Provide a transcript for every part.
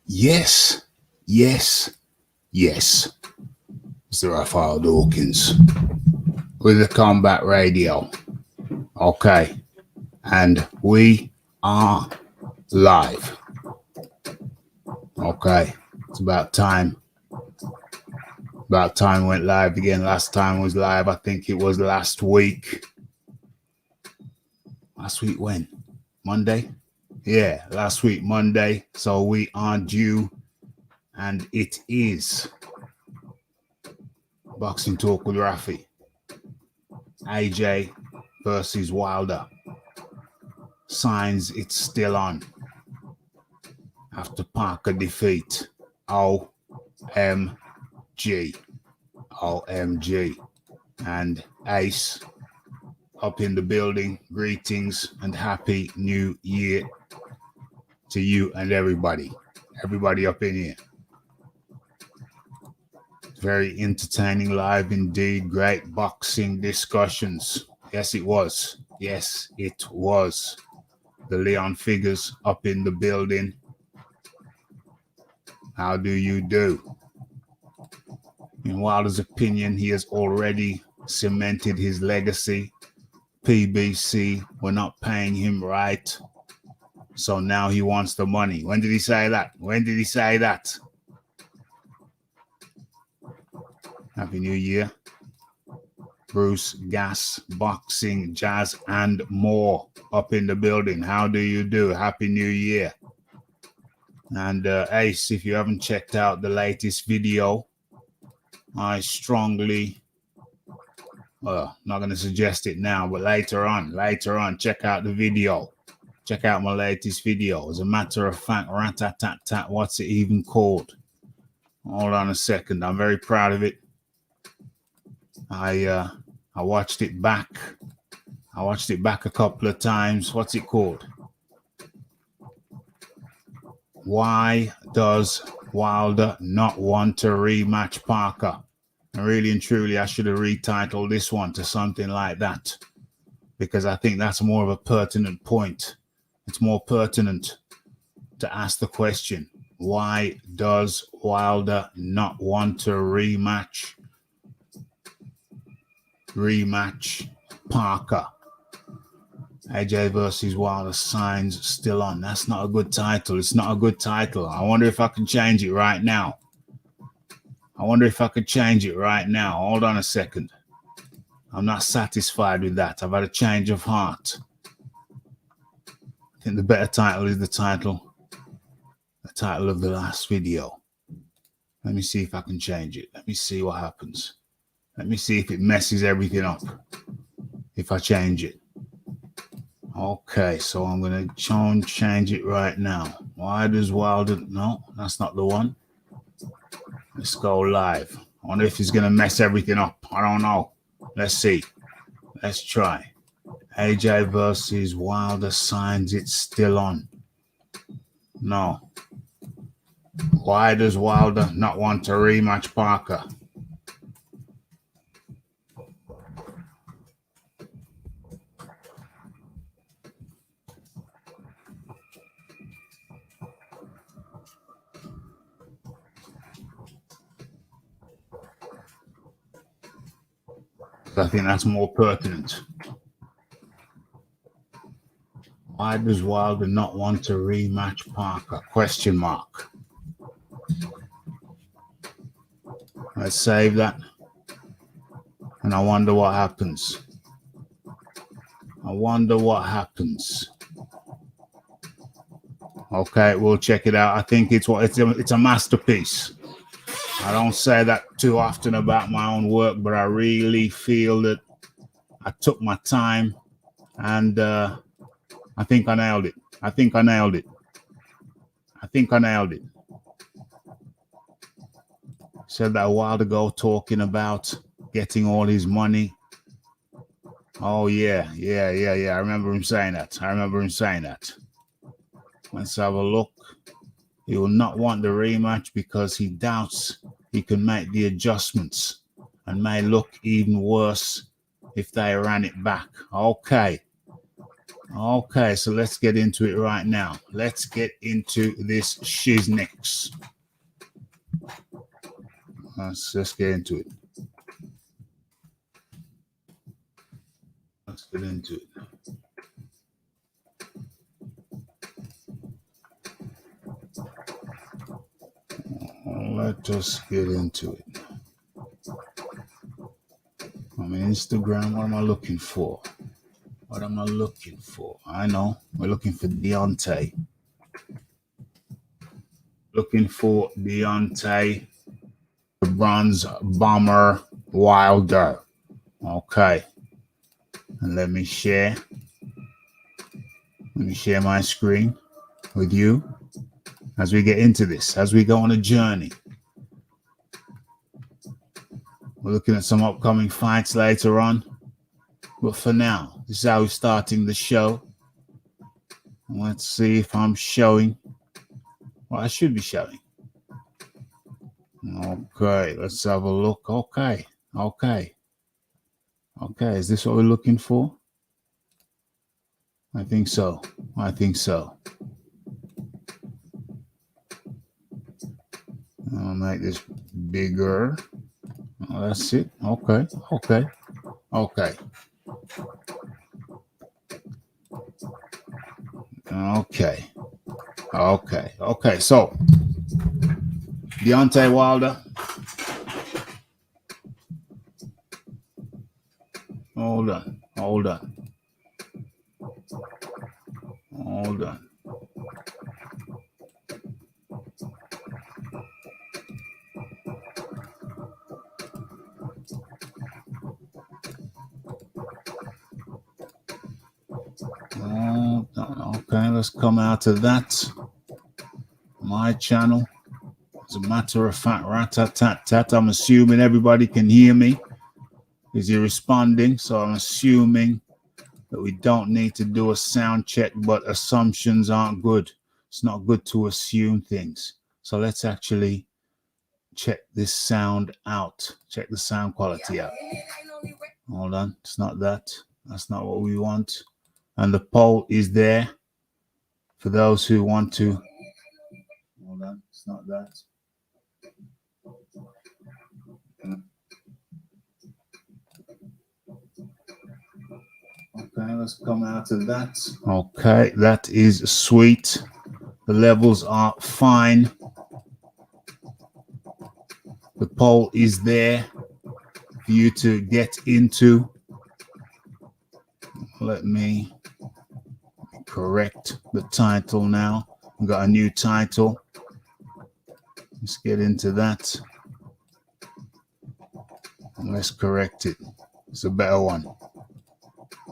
Yes, yes, yes. Mr. Raphael Dawkins with the Combat Radio. Okay, and we are live. Okay, it's about time. About time went live again. Last time was live. I think it was last week. Last week when? Monday? Yeah, last week, Monday. So we are due, and it is Boxing Talk with Rafi. AJ versus Wilder. Signs it's still on. After Parker defeat. OMG. OMG. And Ace up in the building. Greetings and happy new year to you and everybody. Everybody up in here. Very entertaining live indeed. Great boxing discussions. Yes, it was. Yes, it was. The Leon figures up in the building. How do you do? In Wilder's opinion, he has already cemented his legacy. PBC were not paying him right. So now he wants the money. When did he say that? When did he say that? Happy New Year. Bruce, Gas, Boxing, Jazz, and more up in the building. How do you do? Happy New Year. And Ace, if you haven't checked out the latest video, I strongly, not going to suggest it now, but later on, check out the video. Check out my latest video. As a matter of fact, rat-tat-tat-tat, what's it even called? Hold on a second. I'm very proud of it. I watched it back. I watched it back a couple of times. What's it called? Why does Wilder not want to rematch Parker? And really and truly, I should have retitled this one to something like that, because I think that's more of a pertinent point. It's more pertinent to ask the question, why does Wilder not want to rematch Parker? AJ versus Wilder, signs still on. That's not a good title. It's not a good title. I wonder if I can change it right now. Hold on a second. I'm not satisfied with that. I've had a change of heart. I think the better title is the title of the last video. Let me see if I can change it. Let me see what happens. Let me see if it messes everything up if I change it. Okay, so I'm going to change it right now. Why does Wilder... No, that's not the one. Let's go live. I wonder if he's going to mess everything up. I don't know. Let's see. Let's try. AJ versus Wilder, signs it's still on. No. Why does Wilder not want to rematch Parker? I think that's more pertinent. Why does Wilder not want to rematch Parker? Question mark. Let's save that. And I wonder what happens. Okay, we'll check it out. I think it's a masterpiece. I don't say that too often about my own work, but I really feel that I took my time, and I think I nailed it. Said that a while ago, talking about getting all his money. Oh, yeah. I remember him saying that. Let's have a look. He will not want the rematch because he doubts he can make the adjustments and may look even worse if they ran it back. Okay. Okay, so let's get into it right now. Let's get into this shiznix. Let's get into it. Let's get into it. Let us get into it. I'm on Instagram. What am I looking for? What am I looking for? I know. We're looking for Deontay. Looking for Deontay, the bronze bomber Wilder. Okay. And let me share my screen with you as we get into this, as we go on a journey. We're looking at some upcoming fights later on. But for now, this is how we're starting the show. Let's see if I'm showing what I should be showing. Okay, let's have a look. Okay. Is this what we're looking for? I think so. I'll make this bigger. Oh, that's it. Okay. So, Deontay Wilder. Hold on. Okay, let's come out of that. My channel. As a matter of fact, rat-tat-tat-tat. I'm assuming everybody can hear me. Is he responding? So I'm assuming that we don't need to do a sound check, but assumptions aren't good. It's not good to assume things. So let's actually check this sound out. Check the sound quality out. Hold on. It's not that. That's not what we want. And the poll is there for those who want to. Hold on. It's not that. Okay, let's come out of that. Okay, that is sweet. The levels are fine. The poll is there for you to get into. Let me correct the title now. We've got a new title. Let's get into that. And let's correct it. It's a better one.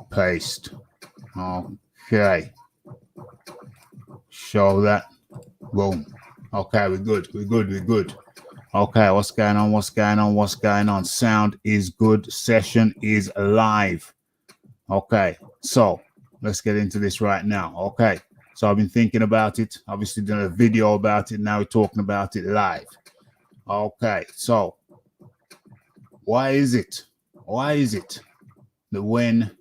Paste. Okay. Show that. Boom. Okay, we're good. Okay, what's going on? Sound is good. Session is live. Okay, so let's get into this right now. Okay, so I've been thinking about it. Obviously done a video about it. Now we're talking about it live. Okay, so why is it that whenever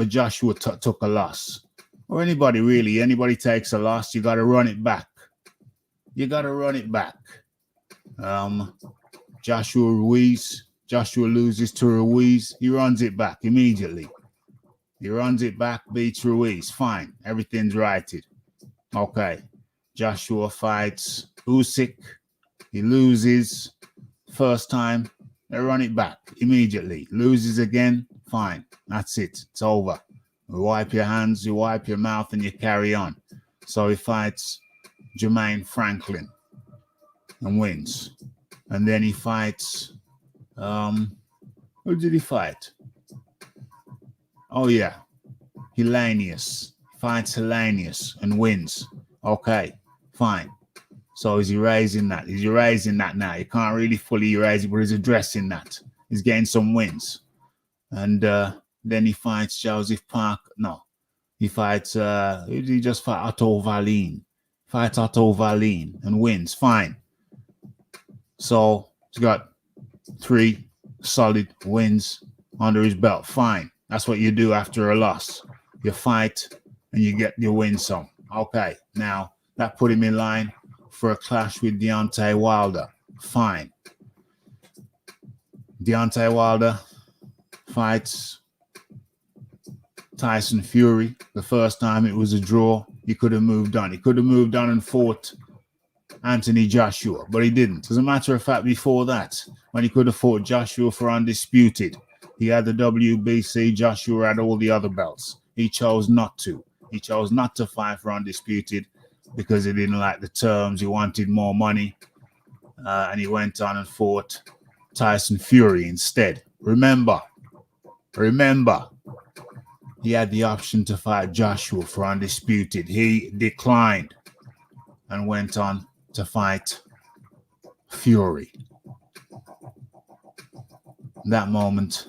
Joshua took a loss, or anybody takes a loss, you got to run it back. Joshua loses to Ruiz. He runs it back immediately. Beats Ruiz. Fine. Everything's righted. Okay. Joshua fights Usyk. He loses. First time. They run it back immediately. Loses again. Fine. That's it. It's over. You wipe your hands, you wipe your mouth, and you carry on. So he fights Jermaine Franklin and wins. And then he fights, who did he fight? Oh, yeah. Hellenius. Fights Hellenius and wins. Okay, fine. So he's erasing that. Now. You can't really fully erase it, but he's addressing that. He's getting some wins. And then he fights Joseph Park. No. He fights, who did he just fight? Otto Wallin. Fights Otto Wallin and wins. Fine. So he's got 3 solid wins under his belt. Fine. That's what you do after a loss. you fight and you win some. Okay, now that put him in line for a clash with Deontay Wilder. Fine. Deontay Wilder fights Tyson Fury. The first time it was a draw. He could have moved on. He could have moved on and fought Anthony Joshua, but he didn't. As a matter of fact, before that, when he could have fought Joshua for undisputed, he had the WBC, Joshua had all the other belts. He chose not to. He chose not to fight for undisputed because he didn't like the terms. He wanted more money, and he went on and fought Tyson Fury instead. Remember, he had the option to fight Joshua for undisputed. He declined and went on to fight Fury. That moment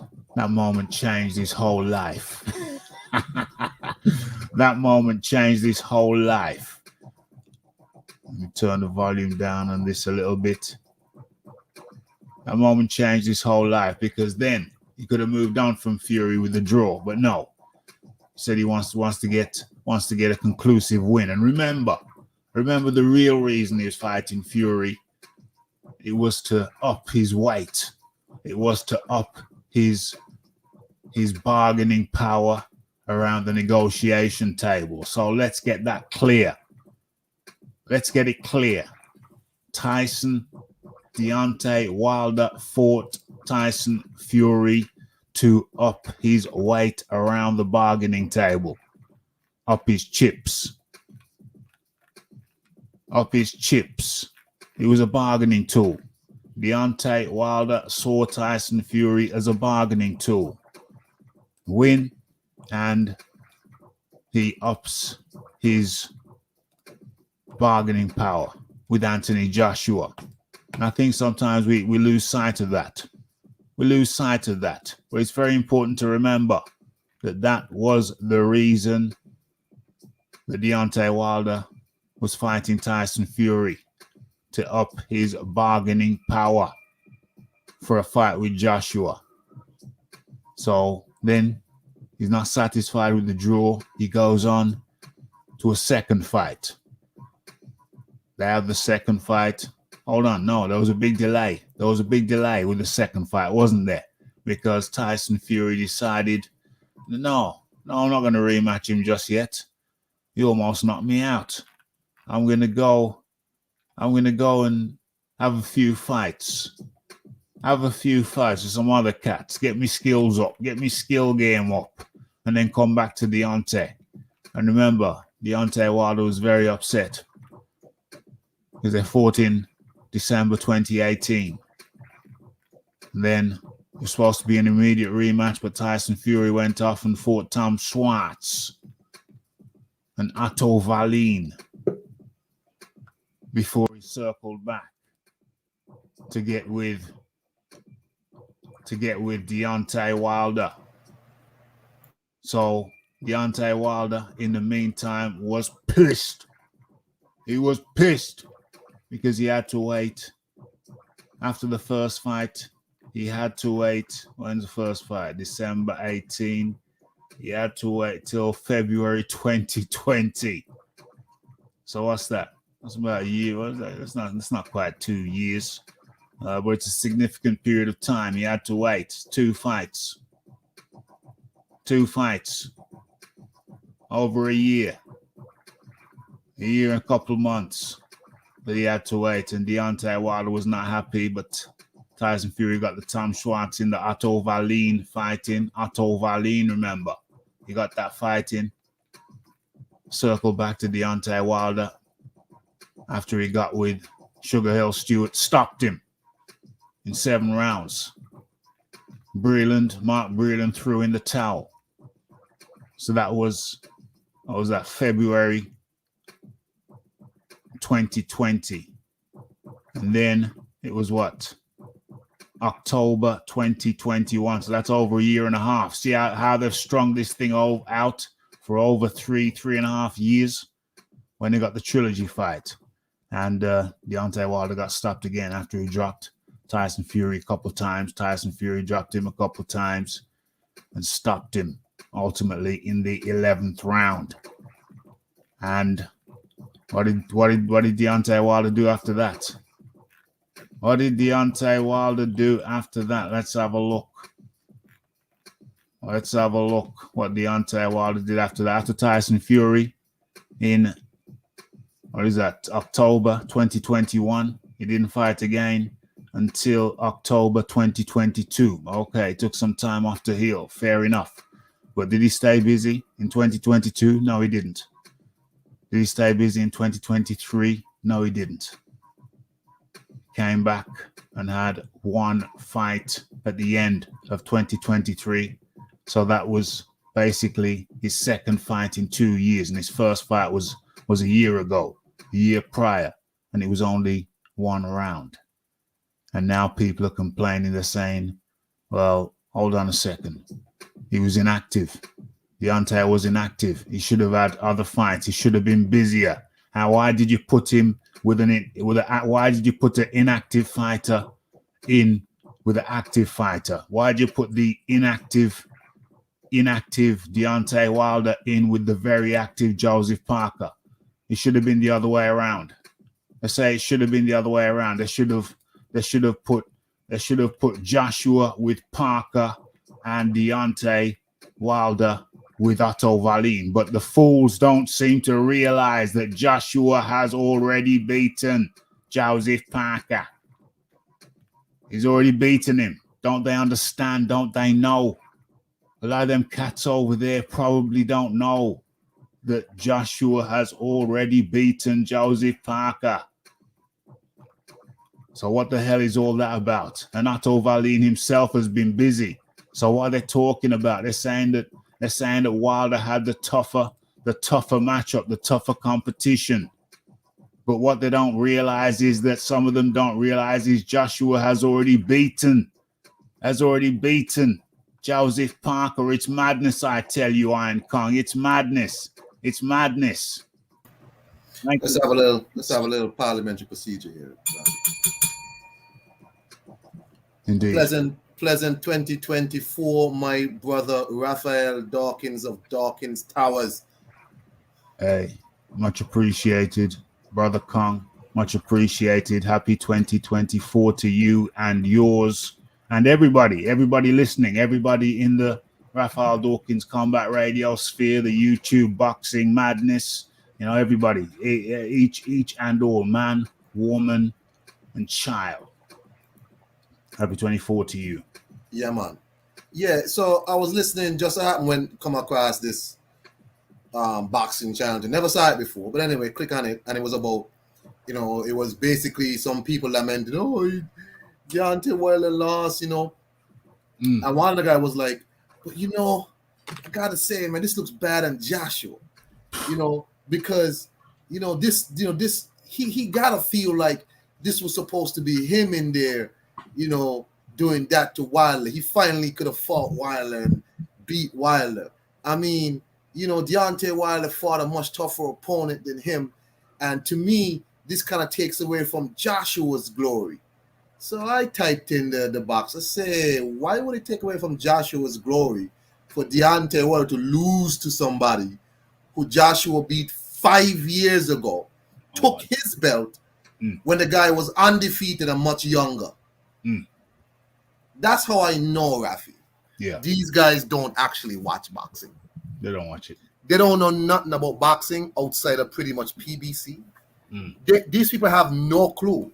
changed his whole life. That moment changed his whole life. Let me turn the volume down on this a little bit. That moment changed his whole life because then he could have moved on from Fury with a draw, but no. He said he wants to get a conclusive win. And remember the real reason he was fighting Fury. It was to up his weight. It was to up his bargaining power around the negotiation table. So let's get that clear. Let's get it clear. Deontay Wilder fought Tyson Fury to up his weight around the bargaining table. Up his chips. Up his chips. It was a bargaining tool. Deontay Wilder saw Tyson Fury as a bargaining tool. Win, and he ups his bargaining power with Anthony Joshua. And I think sometimes we lose sight of that. We lose sight of that. But it's very important to remember that was the reason that Deontay Wilder was fighting Tyson Fury, to up his bargaining power for a fight with Joshua. So then he's not satisfied with the draw. He goes on to a second fight. They have the second fight. Hold on, no, there was a big delay. There was a big delay with the second fight, wasn't there? Because Tyson Fury decided, no, I'm not going to rematch him just yet. You almost knocked me out. I'm going to go and have a few fights. Have a few fights with some other cats. Get me skills up. Get me skill game up. And then come back to Deontay. And remember, Deontay Wilder was very upset because they fought in December 2018. And then it was supposed to be an immediate rematch, but Tyson Fury went off and fought Tom Schwartz and Otto Wallin before he circled back to get with Deontay Wilder. So Deontay Wilder, in the meantime, was pissed. He was pissed because he had to wait. After the first fight, he had to wait. When's the first fight? December 18. He had to wait till February 2020. So what's that? That's about a year. What is that? That's not quite 2 years. But it's a significant period of time. He had to wait. 2 fights. 2 fights. Over a year. A year and a couple of months that he had to wait. And Deontay Wilder was not happy, but Tyson Fury got the Tom Schwartz in the Otto Wallin fighting. Otto Wallin, remember. He got that fighting. Circled back to Deontay Wilder after he got with Sugar Hill Stewart. Stopped him in 7 rounds. Mark Breland threw in the towel. So that was February 2020. And then it was October 2021. So that's over a year and a half. See how they've strung this thing out for over 3.5 years when they got the trilogy fight. And Deontay Wilder got stopped again after he dropped Tyson Fury a couple of times. Tyson Fury dropped him a couple of times and stopped him ultimately in the 11th round. And what did Deontay Wilder do after that? What did Deontay Wilder do after that? Let's have a look. Let's have a look what Deontay Wilder did after that. After Tyson Fury in, what is that, October 2021. He didn't fight again until October 2022. Okay, took some time off to heal. Fair enough. But did he stay busy in 2022? No, he didn't. Did he stay busy in 2023? No, he didn't. Came back and had one fight at the end of 2023. So that was basically his second fight in 2 years. And his first fight was a year ago, a year prior. And it was only one round. And now people are complaining. They're saying, well, hold on a second. He was inactive. Deontay was inactive. He should have had other fights. He should have been busier. Why did you put him why did you put an inactive fighter in with an active fighter? Why did you put the inactive Deontay Wilder in with the very active Joseph Parker? It should have been the other way around. I say it should have been the other way around. They should have put Joshua with Parker and Deontay Wilder with Otto Wallin. But the fools don't seem to realize that Joshua has already beaten Joseph Parker. He's already beaten him. Don't they understand? Don't they know? A lot of them cats over there probably don't know that Joshua has already beaten Joseph Parker. So what the hell is all that about? And Otto Wallin himself has been busy. So what are they talking about? They're saying that Wilder had the tougher matchup, the tougher competition. But what they don't realize is that some of them don't realize is Joshua has already beaten Joseph Parker. It's madness, I tell you, Iron Kong. It's madness. It's madness. Let's have a little parliamentary procedure here. Indeed. Pleasant 2024, my brother Raphael Dawkins of Dawkins Towers. Hey, much appreciated, Brother Kong. Much appreciated. Happy 2024 to you and yours and everybody listening, everybody in the Raphael Dawkins Combat Radio sphere, the YouTube boxing madness, everybody, each and all, man, woman, and child. Happy 24 to you. Yeah, man. Yeah, so I was listening, just so happened when come across this boxing channel. I never saw it before, but anyway, click on it, and it was about, it was basically some people lamenting, Deontay Wilder lost, And one of the guy was like, but I gotta say, man, this looks bad on Joshua, because this he gotta feel like this was supposed to be him in there, doing that to Wilder. He finally could have fought Wilder and beat Wilder. I mean, Deontay Wilder fought a much tougher opponent than him. And to me, this kind of takes away from Joshua's glory. So I typed in the box. I say, why would it take away from Joshua's glory for Deontay Wilder to lose to somebody who Joshua beat 5 years ago, took his belt when the guy was undefeated and much younger? That's how I know, Rafi. Yeah. These guys don't actually watch boxing. They don't watch it. They don't know nothing about boxing outside of pretty much PBC. These people have no clue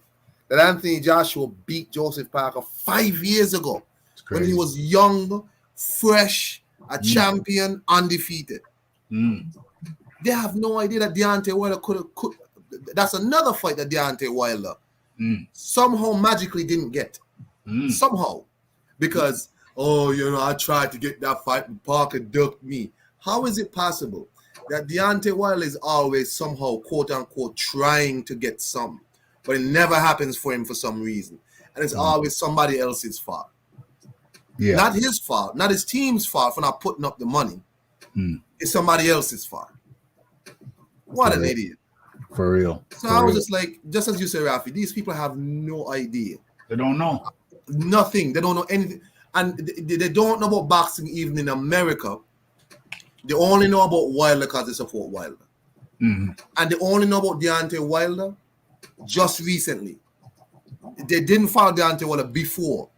that Anthony Joshua beat Joseph Parker 5 years ago when he was young, fresh, a champion, undefeated. They have no idea that Deontay Wilder could. That's another fight that Deontay Wilder somehow magically didn't get. Somehow. Because, I tried to get that fight and Parker ducked me. How is it possible that Deontay Wilder is always somehow, quote unquote, trying to get some, but it never happens for him for some reason? And it's always somebody else's fault. Yeah. Not his fault, not his team's fault for not putting up the money. It's somebody else's fault. What an idiot. For real. So I was just like, just as you say, Rafi, these people have no idea. They don't know. Nothing. They don't know anything. And they don't know about boxing even in America They only know about Wilder because they support Wilder. Mm-hmm. And they only know about Deontay Wilder just recently. They didn't follow Deontay Wilder before,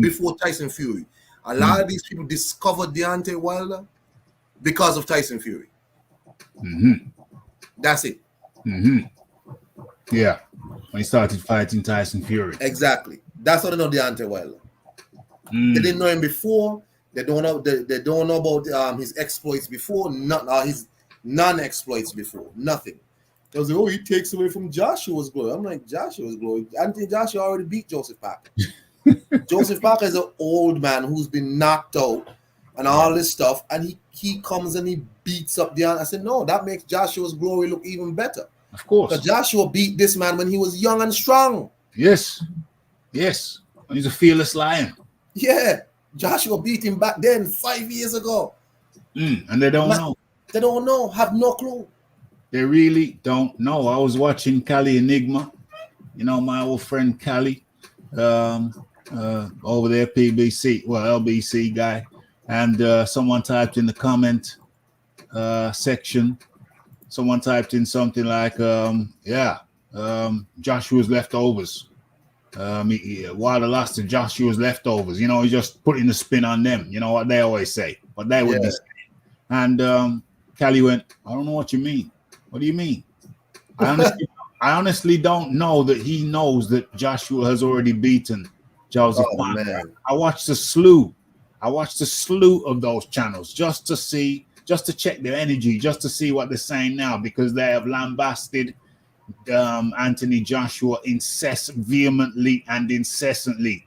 before Tyson Fury. A lot of these people discovered Deontay Wilder because of Tyson Fury. Mm-hmm. That's it. Mm-hmm. Yeah. When he started fighting Tyson Fury. Exactly. That's how they know Deontay Wilder. They didn't know him before. They don't know. They don't know about his exploits before. Not his non-exploits before. Nothing. They was like, oh, he takes away from Joshua's glory. I'm like, Joshua's glory. I think Joshua already beat Joseph Parker. Joseph Parker is an old man who's been knocked out and all this stuff, and he comes and he beats up Deontay. I said, no, that makes Joshua's glory look even better. Of course. Because Joshua beat this man when he was young and strong. Yes. Yes. He's a fearless lion. Yeah. Joshua beat him back then 5 years ago. And they don't know. They don't know. Have no clue. They really don't know. I was watching Cali Enigma. You know, my old friend Cali. Over there, PBC, well, LBC guy. And someone typed in the comment section, someone typed in something like, Joshua's leftovers. Wilder lost to Joshua's leftovers. You know, he's just putting the spin on them. You know what they always say, what they would be saying. And Cali went, I don't know what you mean. What do you mean? I honestly don't know that he knows that Joshua has already beaten Joseph Parker. Man. I watched a slew of those channels just to check their energy, just to see what they're saying now, because they have lambasted Anthony Joshua vehemently and incessantly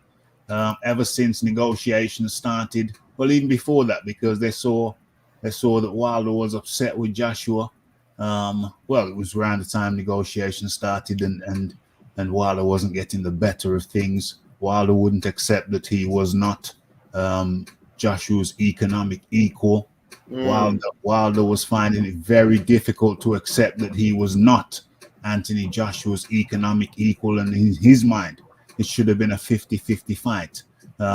ever since negotiations started. Well, even before that, because they saw that Wilder was upset with Joshua. Well, it was around the time negotiations started, and Wilder wasn't getting the better of things. Wilder wouldn't accept that he was not Joshua's economic equal. Wilder was finding it very difficult to accept that he was not Anthony Joshua's economic equal, and in his mind, it should have been a 50-50 fight,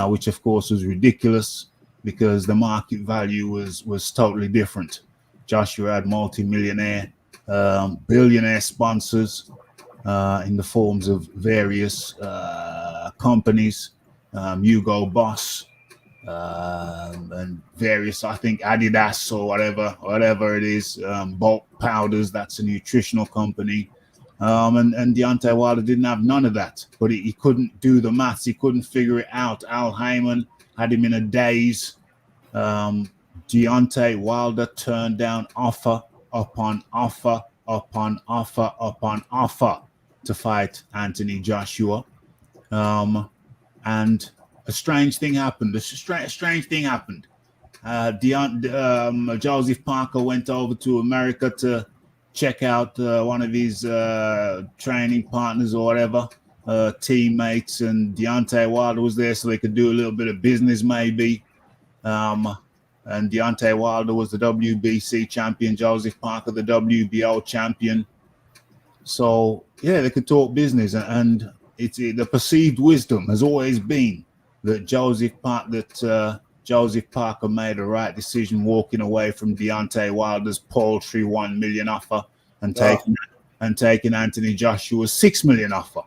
which of course was ridiculous because the market value was totally different. Joshua had multi-millionaire, billionaire sponsors in the forms of various companies, Hugo Boss, and various, I think Adidas or whatever it is, bulk powders. That's a nutritional company. And Deontay Wilder didn't have none of that, but he couldn't do the maths. He couldn't figure it out. Al Heyman had him in a daze. Deontay Wilder turned down offer upon offer upon offer upon offer to fight Anthony Joshua. And a strange thing happened. Joseph Parker went over to America to check out one of his training partners or whatever, teammates, and Deontay Wilder was there so they could do a little bit of business maybe. And Deontay Wilder was the WBC champion, Joseph Parker the WBO champion. So yeah, they could talk business, and the perceived wisdom has always been that Joseph Parker made a right decision walking away from Deontay Wilder's paltry $1 million offer and taking Anthony Joshua's $6 million offer.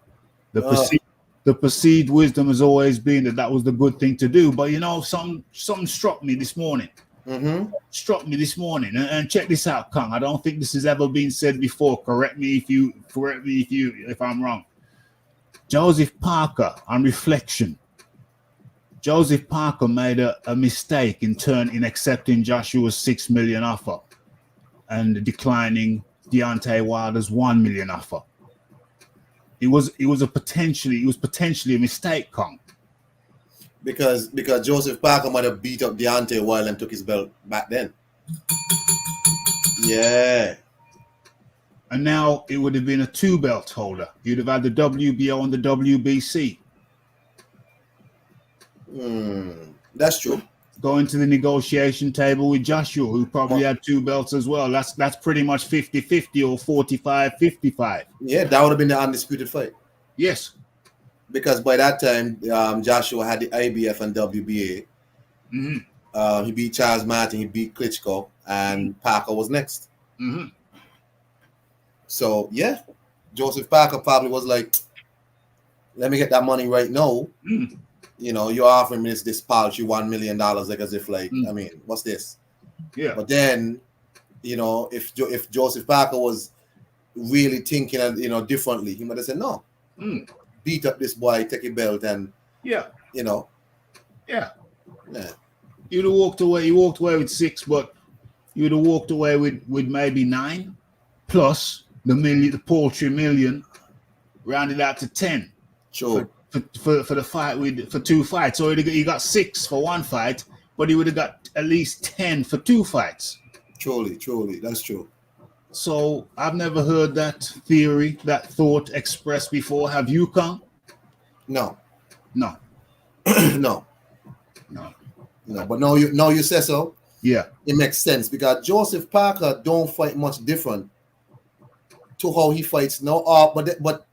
The perceived wisdom has always been that was the good thing to do. But you know, something struck me this morning. And check this out, Kang. I don't think this has ever been said before. Correct me if I'm wrong. Joseph Parker, on reflection, Joseph Parker made a mistake in accepting Joshua's $6 million offer and declining Deontay Wilder's $1 million offer. It was potentially a mistake, Kong. Because Joseph Parker might have beat up Deontay Wilder and took his belt back then. Yeah. And now it would have been a 2-belt holder. You'd have had the WBO and the WBC. That's true. Going to the negotiation table with Joshua, who probably had 2 belts as well. That's pretty much 50-50 or 45-55. Yeah, that would have been the undisputed fight. Yes. Because by that time, Joshua had the IBF and WBA. He beat Charles Martin, he beat Klitschko, and Parker was next. Mm-hmm. So yeah, Joseph Parker probably was like, "Let me get that money right now." Mm. You know, you're offering me this paltry $1 million, like as if like, I mean, what's this? Yeah. But then, you know, if Joseph Parker was really thinking, you know, differently, he might have said, "No, beat up this boy, take a belt, and Yeah. you know, Yeah. yeah, You'd have walked away. You walked away with 6, but you'd have walked away with maybe 9, plus the paltry million, rounded out to 10 sure, for the fight for 2 fights. So you got 6 for 1 fight, but he would have got at least 10 for 2 fights. truly, that's true." So I've never heard that theory, that thought expressed before. Have you, Kong? No, No. no, No. no. But now you say so. Yeah. It makes sense because Joseph Parker don't fight much different to how he fights now. But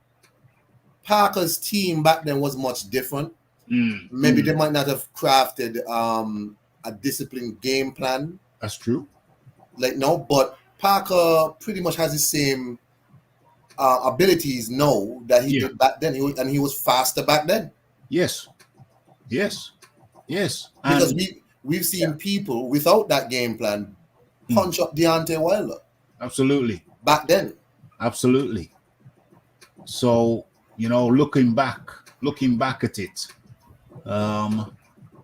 Parker's team back then was much different. Maybe they might not have crafted a disciplined game plan That's true. like now, but Parker pretty much has the same abilities now that he did back then. He was faster back then. Yes. Yes. Yes. Because And we've seen people without that game plan punch up Deontay Wilder. Absolutely. Back then. Absolutely. So, you know, looking back at it,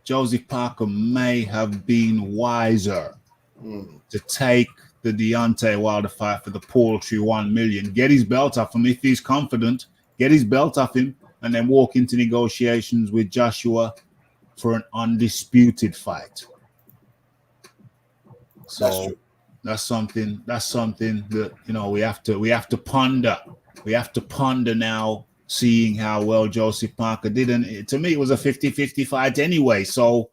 Joseph Parker may have been wiser to take the Deontay Wilder fight for the paltry 1 million, get his belt off him if he's confident, get his belt off him, and then walk into negotiations with Joshua for an undisputed fight. So that's something that, you know, we have to ponder. We have to ponder now, seeing how well Joseph Parker did. And to me, it was a 50-50 fight anyway. So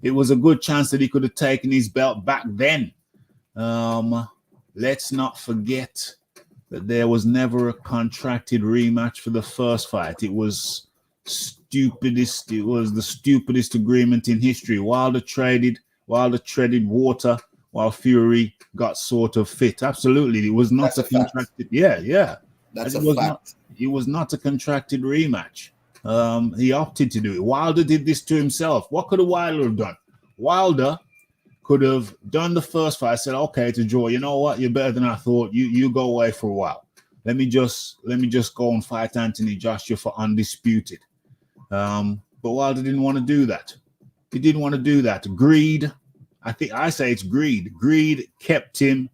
it was a good chance that he could have taken his belt back then. Let's not forget that there was never a contracted rematch for the first fight. It was stupidest. It was the stupidest agreement in history. Wilder treaded water while Fury got sort of fit. Absolutely, it was not a contracted. Yeah. That's it a was fact. not. It was not a contracted rematch. He opted to do it. Wilder did this to himself. What could a Wilder have done? Wilder could have done the first fight. I said, okay, to Joe, you know what? You're better than I thought. You go away for a while. Let me just go and fight Anthony Joshua for undisputed. But Wilder didn't want to do that. He didn't want to do that. Greed. I say it's greed. Greed kept him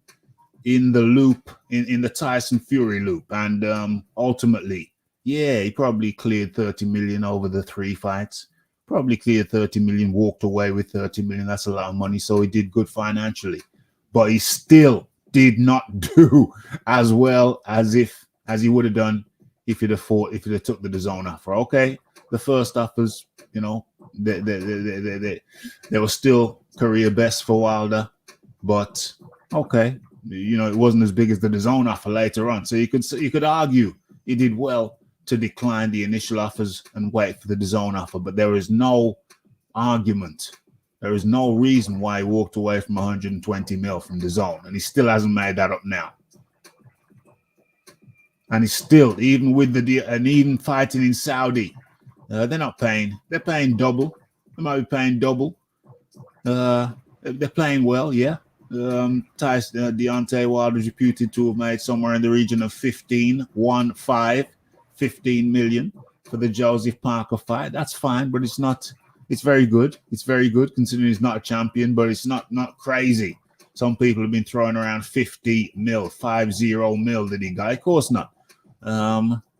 in the loop, in the Tyson Fury loop. And ultimately, yeah, he probably cleared 30 million over the 3 fights. Probably cleared 30 million, walked away with 30 million. That's a lot of money. So he did good financially. But he still did not do as well as he would have done if he'd have took the DAZN offer. Okay. The first offers, you know, they were still career best for Wilder. But okay, you know, it wasn't as big as the DAZN offer later on. So you could argue he did well to decline the initial offers and wait for the DAZN offer, but there is no argument. There is no reason why he walked away from 120 mil from DAZN, and he still hasn't made that up now. And he's still, even fighting in Saudi, they're not paying. They're paying double. They might be paying double. They're playing well, yeah. Deontay Wilder is reputed to have made somewhere in the region of 15 million for the Joseph Parker fight. That's fine, but it's not. It's very good. It's very good considering he's not a champion, but it's not crazy. Some people have been throwing around 50 mil that he got. Of course not.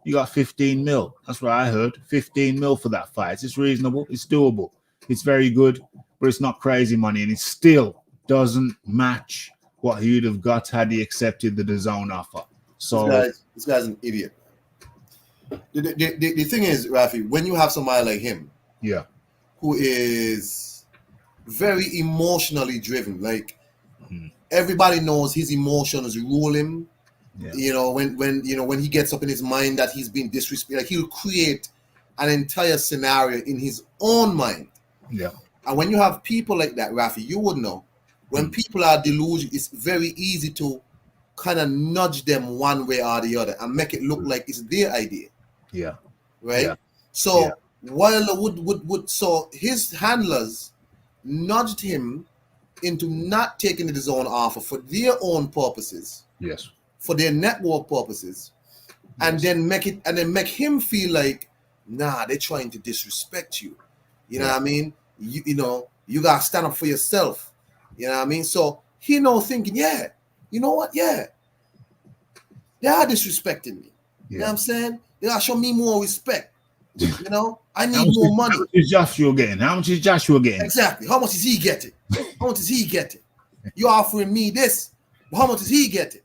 You got 15 mil. That's what I heard. 15 mil for that fight. It's reasonable. It's doable. It's very good, but it's not crazy money, and it still doesn't match what he would have got had he accepted the DAZN offer. So this guy's an idiot. The thing is, Rafi, when you have somebody like him, yeah, who is very emotionally driven, like everybody knows his emotions rule him. Yeah. You know, when he gets up in his mind that he's been disrespected, like he'll create an entire scenario in his own mind. Yeah. And when you have people like that, Rafi, you would know when people are delusional, it's very easy to kind of nudge them one way or the other and make it look like it's their idea. Yeah. Right? Yeah. So while so his handlers nudged him into not taking his own offer for their own purposes. Yes. For their network purposes. And then make him feel like, nah, they're trying to disrespect you. You know what I mean? You know, you gotta stand up for yourself. You know what I mean? So he thinking, yeah, you know what? Yeah. They are disrespecting me. You know what I'm saying? They gotta show me more respect. You know, I need more money. How much is Joshua getting? How much is Joshua getting? Exactly. How much is he getting? How much is he getting? You're offering me this, but how much is he getting?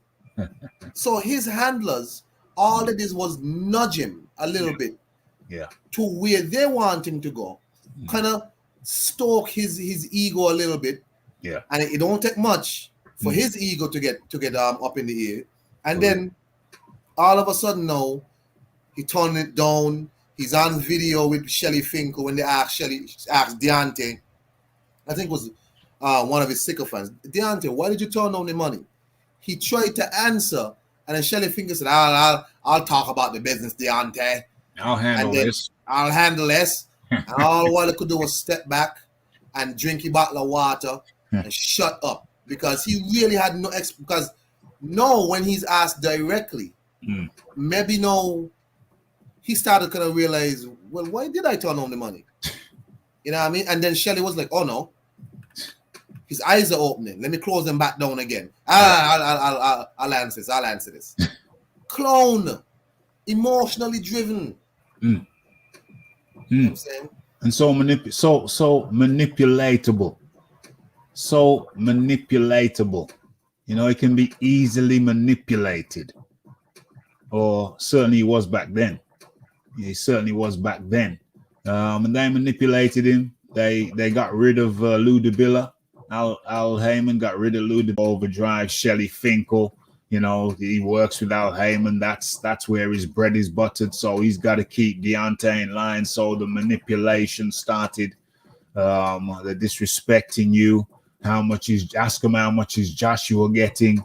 So his handlers, all of this was nudge him a little bit to where they want him to go. Kind of stoke his ego a little bit. Yeah. And it don't take much for his ego to get up in the air. And then all of a sudden now, he turned it down. He's on video with Shelly Finkel when they asked Deontay, I think it was one of his sycophants, Deontay, why did you turn down the money? He tried to answer, and then Shelly Finkel said, I'll talk about the business, Deontay. I'll handle this. I'll handle this. And all what he could do was step back and drink a bottle of water and shut up, because he really had no because when he's asked directly, maybe he started kind of realize, well, why did I turn on the money? You know what I mean? And then Shelly was like, oh no, his eyes are opening. Let me close them back down again. I'll answer this. I'll answer this. Clown, emotionally driven. You know what I'm saying? And so manipulatable. So manipulatable. You know, it can be easily manipulated. Or certainly he was back then. He certainly was back then. And they manipulated him. They got rid of Lou DeBilla. Al Heyman got rid of Lou DeBilla. Overdrive, Shelly Finkel. You know, he works with Al Heyman. That's where his bread is buttered. So he's got to keep Deontay in line. So the manipulation started. They're disrespecting you. Ask him how much is Joshua getting?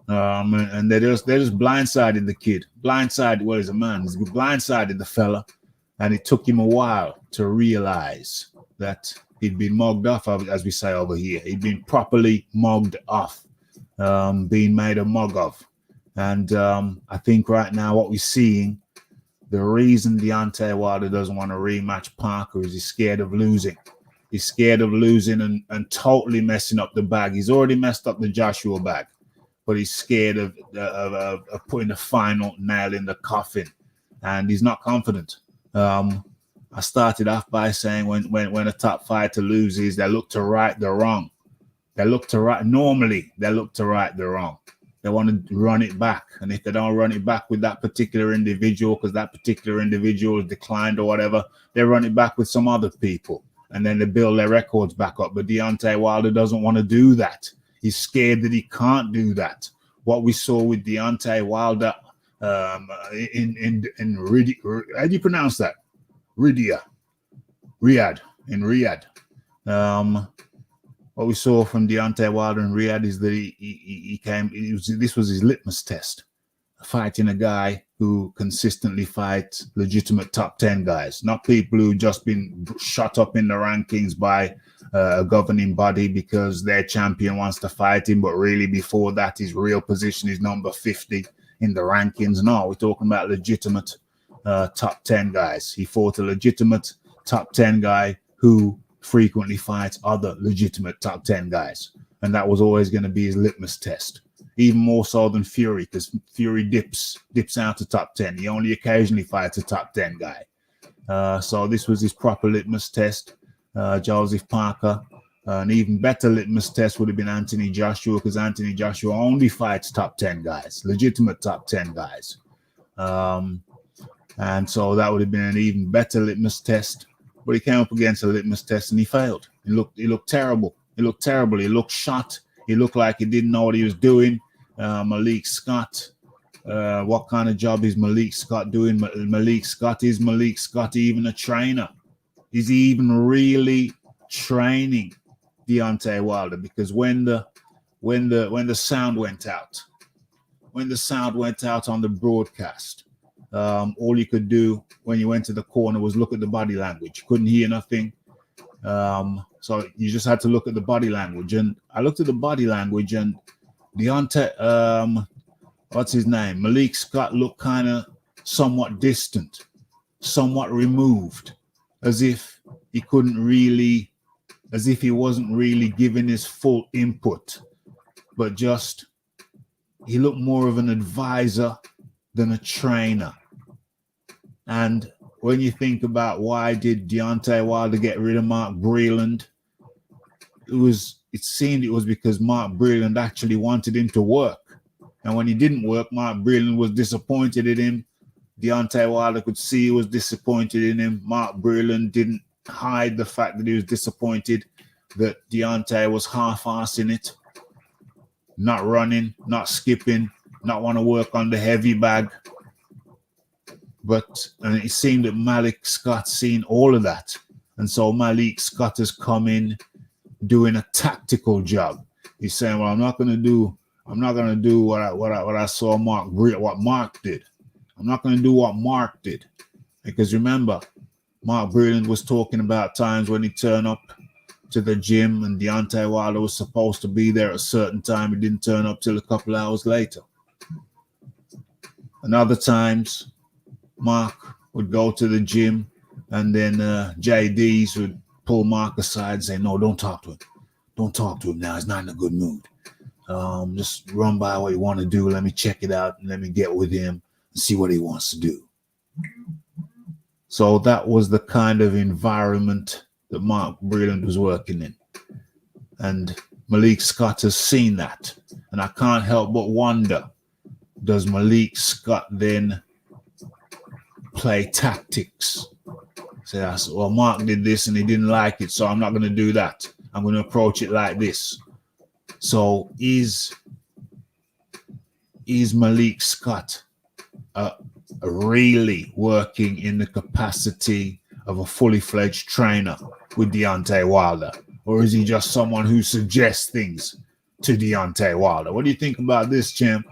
And they just blindsided the kid. Blindsided, well, he's a man. He's blindsided the fella. And it took him a while to realize that he'd been mugged off, as we say over here. He'd been properly mugged off, being made a mug of. And I think right now what we're seeing, the reason Deontay Wilder doesn't want to rematch Parker is he's scared of losing. He's scared of losing and totally messing up the bag. He's already messed up the Joshua bag, but he's scared of putting the final nail in the coffin, and he's not confident. I started off by saying when a top fighter loses, they look to right the wrong. Normally, they look to right the wrong. They want to run it back. And if they don't run it back with that particular individual, because that particular individual has declined or whatever, they run it back with some other people. And then they build their records back up. But Deontay Wilder doesn't want to do that. He's scared that he can't do that. What we saw with Deontay Wilder in how do you pronounce that? Riyadh. In Riyadh. What we saw from Deontay Wilder in Riyadh is that he came. This was his litmus test, fighting a guy who consistently fights legitimate top 10 guys, not people who just been shot up in the rankings by a governing body because their champion wants to fight him, but really before that his real position is number 50 in the rankings. No, we're talking about legitimate top 10 guys. He fought a legitimate top 10 guy who frequently fights other legitimate top 10 guys, and that was always going to be his litmus test, even more so than Fury, because Fury dips out to top 10. He only occasionally fights a top 10 guy. So this was his proper litmus test. Joseph Parker. An even better litmus test would have been Anthony Joshua, because Anthony Joshua only fights top 10 guys, legitimate top 10 guys. And so that would have been an even better litmus test. But he came up against a litmus test and he failed. He looked terrible. He looked terrible. He looked shot. He looked like he didn't know what he was doing. Malik Scott. What kind of job is Malik Scott doing? Malik Scott even a trainer? Is he even really training? Deontay Wilder, because when the sound went out, on the broadcast, all you could do when you went to the corner was look at the body language. You couldn't hear nothing. So you just had to look at the body language. And I looked at the body language, and Deontay, what's his name? Malik Scott looked kind of somewhat distant, somewhat removed, as if he wasn't really giving his full input, but just he looked more of an advisor than a trainer. And when you think about why did Deontay Wilder get rid of Mark Breland, it seemed it was because Mark Breland actually wanted him to work. And when he didn't work, Mark Breland was disappointed in him. Deontay Wilder could see he was disappointed in him. Mark Breland didn't hide the fact that he was disappointed that Deontay was half-assing it, not running, not skipping, not want to work on the heavy bag. And it seemed that Malik Scott seen all of that. And so Malik Scott has come in doing a tactical job. He's saying, well, I'm not going to do what I saw what Mark did. I'm not going to do what Mark did. Because remember, Mark Breland was talking about times when he turned up to the gym and Deontay Wilder was supposed to be there at a certain time. He didn't turn up till a couple of hours later. And other times, Mark would go to the gym and then JDs would pull Mark aside and say, no, don't talk to him. Don't talk to him now. He's not in a good mood. Just run by what you want to do. Let me check it out and let me get with him and see what he wants to do. So that was the kind of environment that Mark Breland was working in. And Malik Scott has seen that. And I can't help but wonder, does Malik Scott then play tactics? Say, well, Mark did this and he didn't like it, so I'm not going to do that. I'm going to approach it like this. So is Malik Scott really working in the capacity of a fully fledged trainer with Deontay Wilder? Or is he just someone who suggests things to Deontay Wilder? What do you think about this, champ?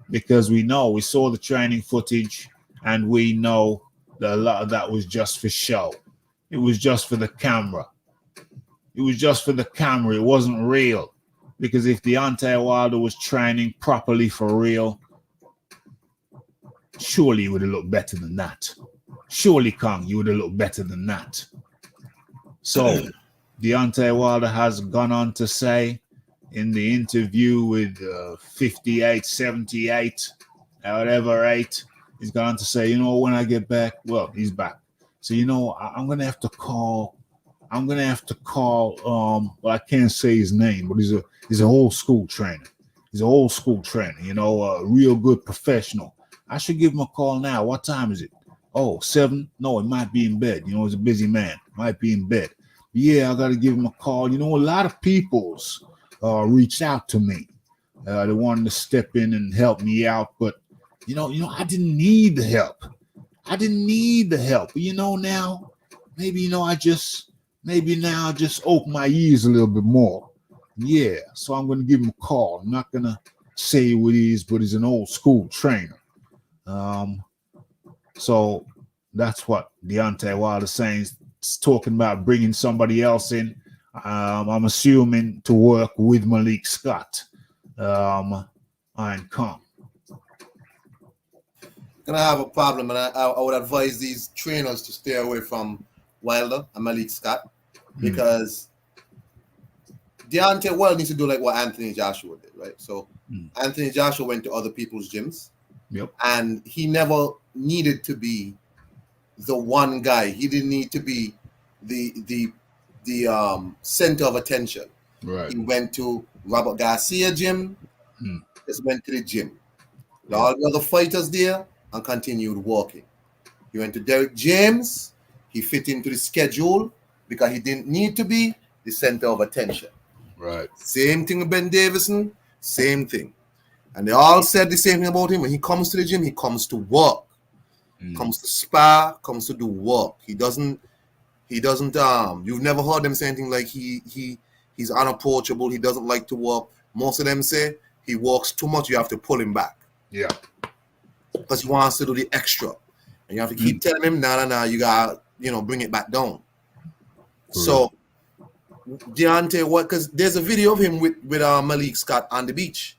Because we saw the training footage and we know that a lot of that was just for show. It was just for the camera. It wasn't real. Because if Deontay Wilder was training properly for real, surely he would have looked better than that. Surely, Kong, you would have looked better than that. So, Deontay Wilder has gone on to say in the interview with 58, 78, whatever 8, he's gone on to say, when I get back, well, he's back. So, I'm going to have to call, well, I can't say his name, but he's an old school trainer. He's an old school trainer, a real good professional. I should give him a call now. What time is it? Oh, 7? No, it might be in bed. He's a busy man. Might be in bed. Yeah, I got to give him a call. A lot of people's reached out to me. They wanted to step in and help me out. But, I didn't need the help. But, now, maybe, I just open my ears a little bit more. Yeah, so I'm going to give him a call. I'm not going to say what he is, but he's an old school trainer. So that's what Deontay Wilder is saying. He's talking about bringing somebody else in. I'm assuming to work with Malik Scott. I'm calm. Gonna have a problem, and I would advise these trainers to stay away from Wilder and Malik Scott because Deontay Wilder needs to do like what Anthony Joshua did, right? So Anthony Joshua went to other people's gyms. Yep. And he never needed to be the one guy. He didn't need to be the center of attention. Right. He went to Robert Garcia gym, just went to the gym. All the other fighters there and continued walking. He went to Derek James. He fit into the schedule because he didn't need to be the center of attention. Right. Same thing with Ben Davison. Same thing. And they all said the same thing about him. When he comes to the gym, he comes to work. Comes to spar, comes to do work. He doesn't, you've never heard them say anything like he He's unapproachable. He doesn't like to walk. Most of them say he walks too much. You have to pull him back. Yeah. Because he wants to do the extra. And you have to keep telling him, nah, you got to, bring it back down. So, Deontay, because there's a video of him with Malik Scott on the beach,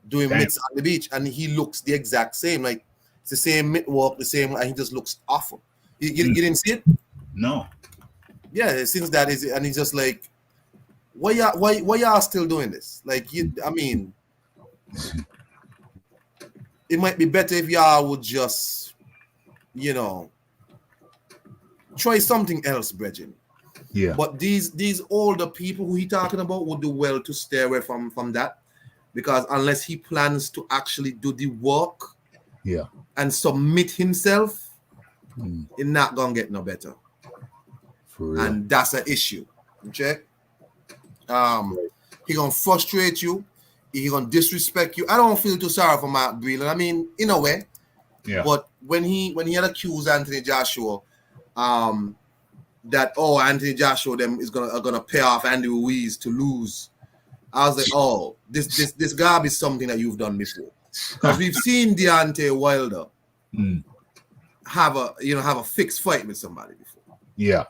doing mitts on the beach, and he looks the exact same. Like, it's the same mitt walk, the same, and he just looks awful. You didn't see it? No. Yeah, since that is, and he's just like, why y'all still doing this? Like, I mean, it might be better if y'all would just, try something else, Bridget. Yeah. But these older people who he talking about would do well to stay away from that, because unless he plans to actually do the work, and submit himself, it's not gonna get no better. For real. And that's an issue. Okay. He gonna frustrate you. He gonna disrespect you. I don't feel too sorry for Matt Breland. I mean, in a way. Yeah. But when he had accused Anthony Joshua, that Anthony Joshua them is gonna pay off Andy Ruiz to lose, I was like, this gotta be something that you've done before, because we've seen Deontay Wilder have a fixed fight with somebody before. Yeah.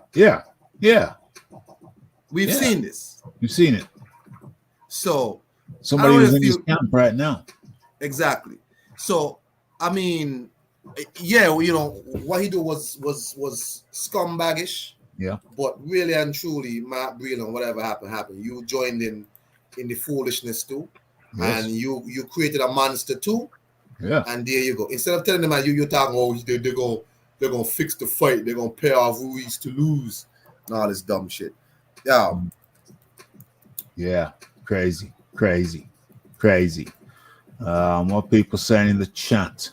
We've seen this. You've seen it. So somebody who's in his camp right now. Exactly. So I mean, what he did was scumbaggish. Yeah. But really and truly, Matt Breland, whatever happened. You joined in the foolishness too. Yes. And you created a monster too. Yeah. And there you go. Instead of telling them that you're talking, they're gonna fix the fight, they're gonna pay off Ruiz to lose. All this dumb shit. Yeah. Yeah. Crazy. What people saying in the chat?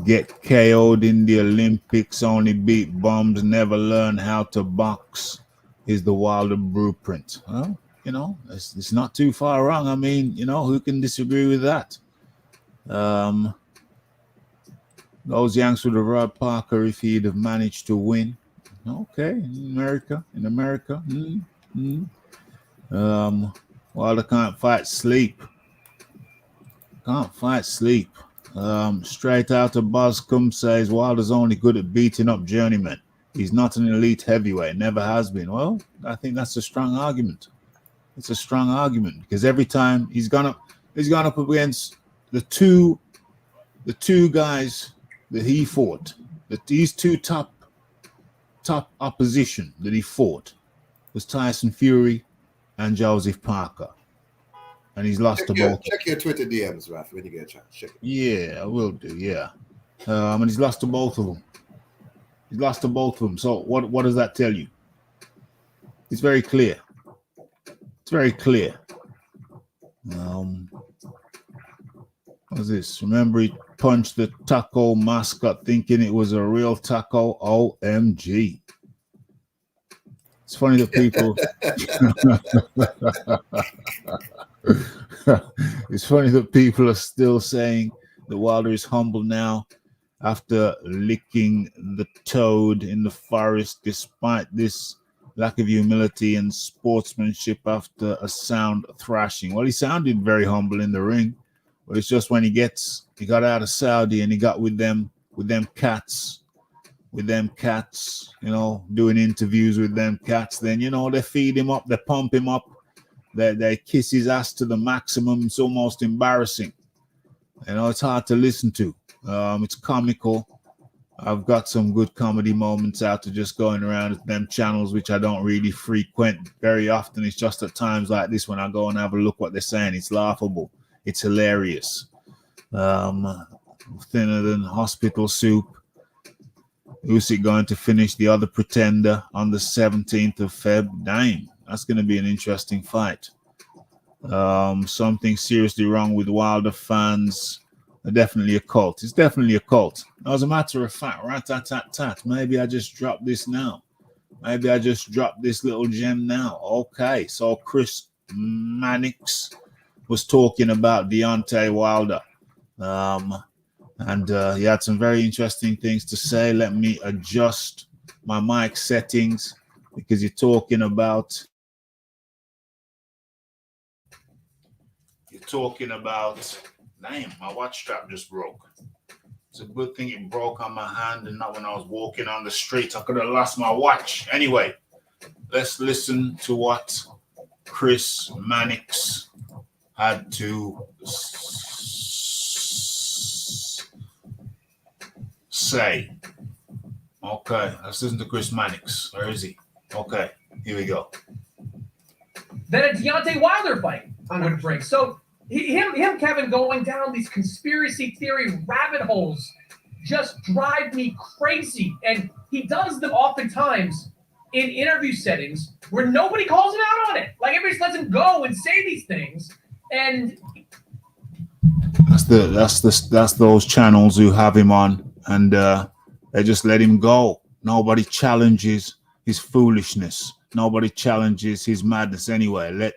Get KO'd in the Olympics, only beat bums, never learn how to box is the Wilder blueprint. Well, it's not too far wrong. I mean, who can disagree with that? Those Yanks would have robbed Parker if he'd have managed to win. Okay, in America. Wilder can't fight sleep. Straight out of Boscombe says Wilder's only good at beating up journeymen. He's not an elite heavyweight, never has been. Well, I think that's a strong argument. It's a strong argument because every time he's gone up against the two guys that he fought, these two top opposition that he fought was Tyson Fury and Joseph Parker. And he's lost to both. Check your Twitter DMs, Raf, when you get a chance. Check it. Yeah, I will do. Yeah, and he's lost to both of them. So what does that tell you? It's very clear. What's this? Remember, he punched the taco mascot thinking it was a real taco. OMG. It's funny that people. It's funny that people are still saying that Wilder is humble now after licking the toad in the forest, despite this lack of humility and sportsmanship after a sound thrashing. Well, he sounded very humble in the ring, but it's just when he got out of Saudi and he got with them cats, doing interviews with them cats, then, they feed him up, they pump him up, they kiss his ass to the maximum. It's almost embarrassing. It's hard to listen to. It's comical. I've got some good comedy moments out of just going around at them channels, which I don't really frequent very often. It's just at times like this when I go and have a look what they're saying. It's laughable. It's hilarious. Thinner than hospital soup. Usyk going to finish the other pretender on the 17th of Feb. Damn, that's going to be an interesting fight. Something seriously wrong with Wilder fans. Definitely a cult. It's definitely a cult. As a matter of fact, rat-tat-tat-tat. Maybe I just dropped this now. Maybe I just dropped this little gem now. Okay, so Chris Mannix was talking about Deontay Wilder. And he had some very interesting things to say. Let me adjust my mic settings. because you're talking about damn, my watch strap just broke. It's a good thing it broke on my hand and not when I was walking on the street. I could have lost my watch. Anyway, let's listen to what Chris Mannix had to say. Okay, let's listen to Chris Mannix. Where is he? Okay, here we go. Then a Deontay Wilder fight would bring. So him, Kevin, going down these conspiracy theory rabbit holes just drive me crazy. And he does them oftentimes in interview settings where nobody calls him out on it. Like everybody just lets him go and say these things. And that's those channels who have him on and they just let him go. Nobody challenges his foolishness. Nobody challenges his madness. Anyway,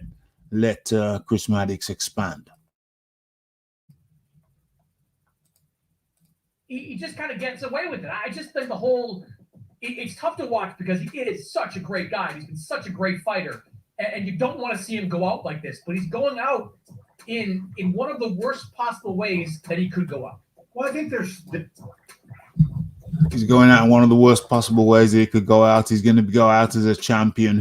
let Chris Mannix expand. He just kind of gets away with it. I just think it's tough to watch because he is such a great guy. He's been such a great fighter. And you don't want to see him go out like this. But he's going out in one of the worst possible ways that he could go out. Well, I think he's going out in one of the worst possible ways that he could go out. He's going to go out as a champion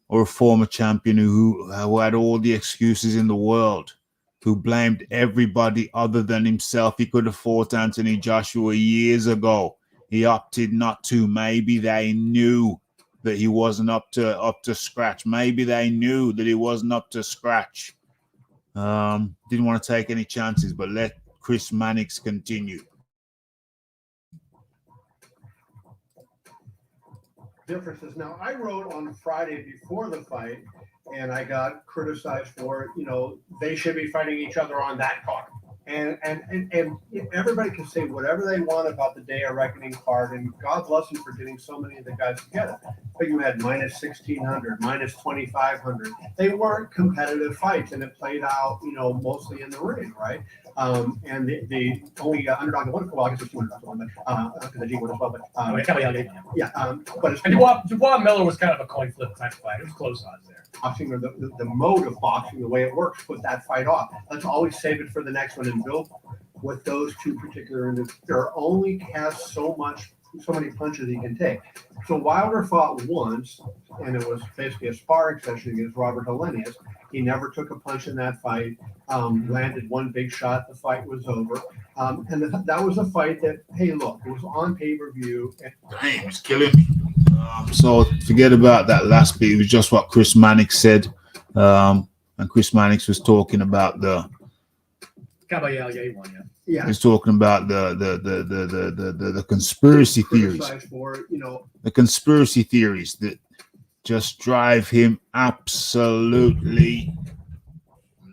or a former champion who had all the excuses in the world, who blamed everybody other than himself. He could have fought Anthony Joshua years ago. He opted not to. Maybe they knew that he wasn't up to scratch. Maybe they knew that he wasn't up to scratch. Didn't want to take any chances, but let Chris Mannix continue. Differences. Now, I wrote on Friday before the fight, and I got criticized for, they should be fighting each other on that card. And everybody can say whatever they want about the Day of Reckoning card, and God bless them for getting so many of the guys together. But you had minus 1,600, minus 2,500. They weren't competitive fights, and it played out, mostly in the ring, right? And the only underdog that won, well, I guess it's 200, because the G won as well. But but it's Dubois Miller was kind of a coin flip type fight. It was close odds there. Boxing, or the mode of boxing, the way it works, put that fight off. Let's always save it for the next one and build with those two particular individuals. There only has so many punches he can take. So Wilder fought once, and it was basically a sparring session against Robert Helenius. He never took a punch in that fight. Landed one big shot. The fight was over. And that was a fight that, hey, look, it was on pay-per-view. Damn, he's killing me. So forget about that last bit. It was just what Chris Mannix said. And Chris Mannix was talking about the Yeah. He's talking about the conspiracy theories. The conspiracy theories that just drive him absolutely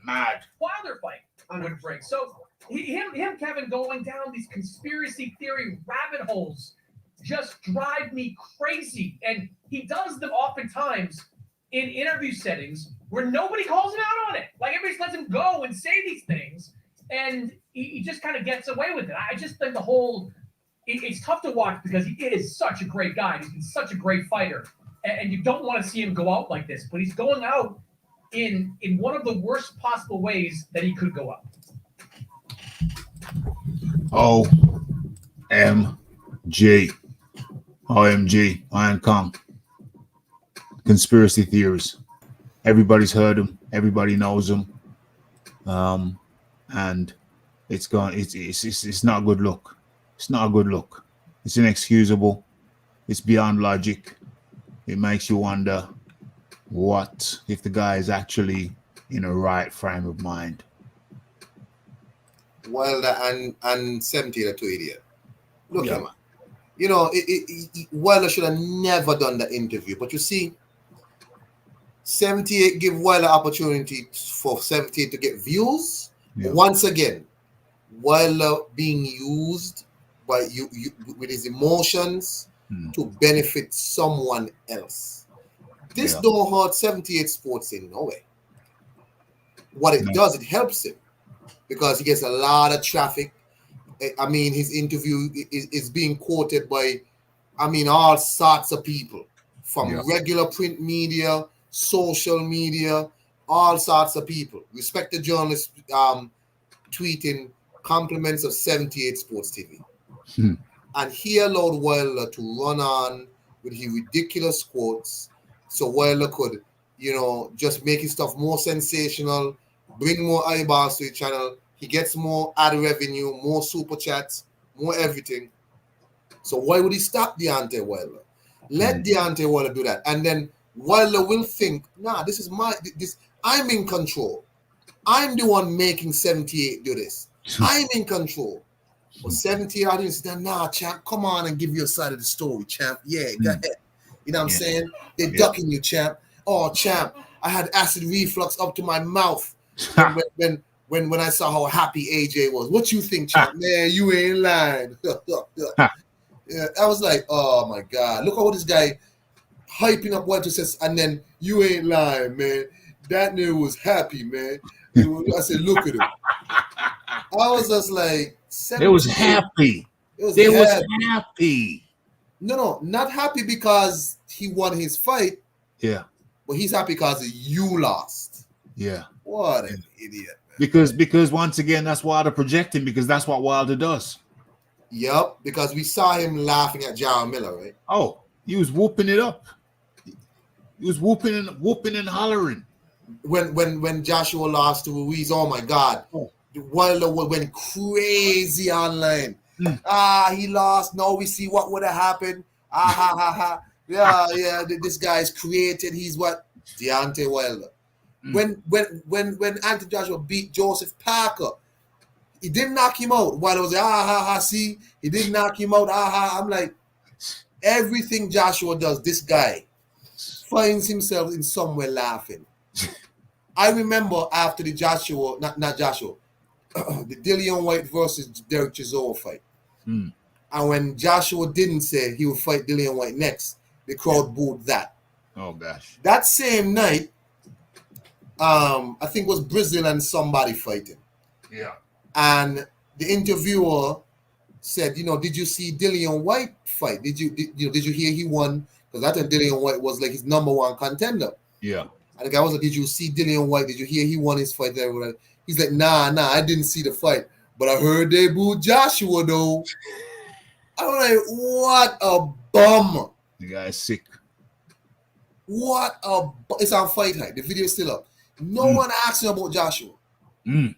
mad. Wilder fight would bring. So him, Kevin, going down these conspiracy theory rabbit holes just drive me crazy. And he does them oftentimes in interview settings where nobody calls him out on it. Like everybody just lets him go and say these things. And he just kind of gets away with it. I just think it's tough to watch because he is such a great guy. He's been such a great fighter. And you don't want to see him go out like this. But he's going out in one of the worst possible ways that he could go out. OMG, Iron Kong. Conspiracy theories. Everybody's heard them. Everybody knows them. And it's not a good look. It's not a good look. It's inexcusable. It's beyond logic. It makes you wonder what if the guy is actually in a right frame of mind. Wilder and 78 to idiot. Look here, man. Wilder should have never done the interview. But you see, 78 give Wilder opportunity for 78 to get views. Yeah. Once again, Wilder being used by you with his emotions to benefit someone else. This don't hurt 78 Sports in no way. What it does, it helps him because he gets a lot of traffic. I mean, his interview is being quoted by, all sorts of people from regular print media, social media, all sorts of people. Respected journalists tweeting compliments of 78 Sports TV. And he allowed Wilder to run on with his ridiculous quotes so Wilder could, just make his stuff more sensational, bring more eyeballs to the channel. He gets more ad revenue, more super chats, more everything. So why would he stop Deontay Wilder? Let Deontay Wilder do that. And then Wilder will think, this is I'm in control. I'm the one making 78 do this. I'm in control. But 78 audience said, champ, come on and give your side of the story, champ. Yeah, go ahead. You know what I'm saying? They're ducking you, champ. Oh, champ, I had acid reflux up to my mouth when I saw how happy AJ was. What you think, champ? Man, you ain't lying. Yeah, I was like, oh my God, look at what this guy hyping up what to says, and then you ain't lying, man. That nigga was happy, man. I said, look at him. I was just like, they was happy. They was happy. No, not happy because he won his fight. Yeah. But he's happy because you lost. Yeah. What an idiot. Man. Because once again, that's Wilder projecting, because that's what Wilder does. Yep, because we saw him laughing at Jarrell Miller, right? Oh, he was whooping it up. He was whooping and hollering. When Joshua lost to Ruiz, oh my God. Wilder went crazy online. He lost. Now we see what would have happened. Yeah. This guy's created. He's what? Deontay Wilder. When Anthony Joshua beat Joseph Parker, he didn't knock him out. Wilder was like, see, he didn't knock him out. I'm like, everything Joshua does, this guy finds himself in somewhere laughing. I remember after the Joshua, not Joshua, the Dillian White versus Derek Chisora fight. And when Joshua didn't say he would fight Dillian White next, the crowd booed that. Oh gosh. That same night, I think it was Brazil and somebody fighting. Yeah. And the interviewer said, did you see Dillian White fight? Did you hear he won? Because I think Dillian White was like his number one contender. Yeah. And the guy was like, did you see Dillian White? Did you hear he won his fight? He's like, nah, I didn't see the fight. But I heard they booed Joshua, though. I'm like, what a bum. The guy is sick. What a bum. It's on Fight Night. The video is still up. No one asked him about Joshua. I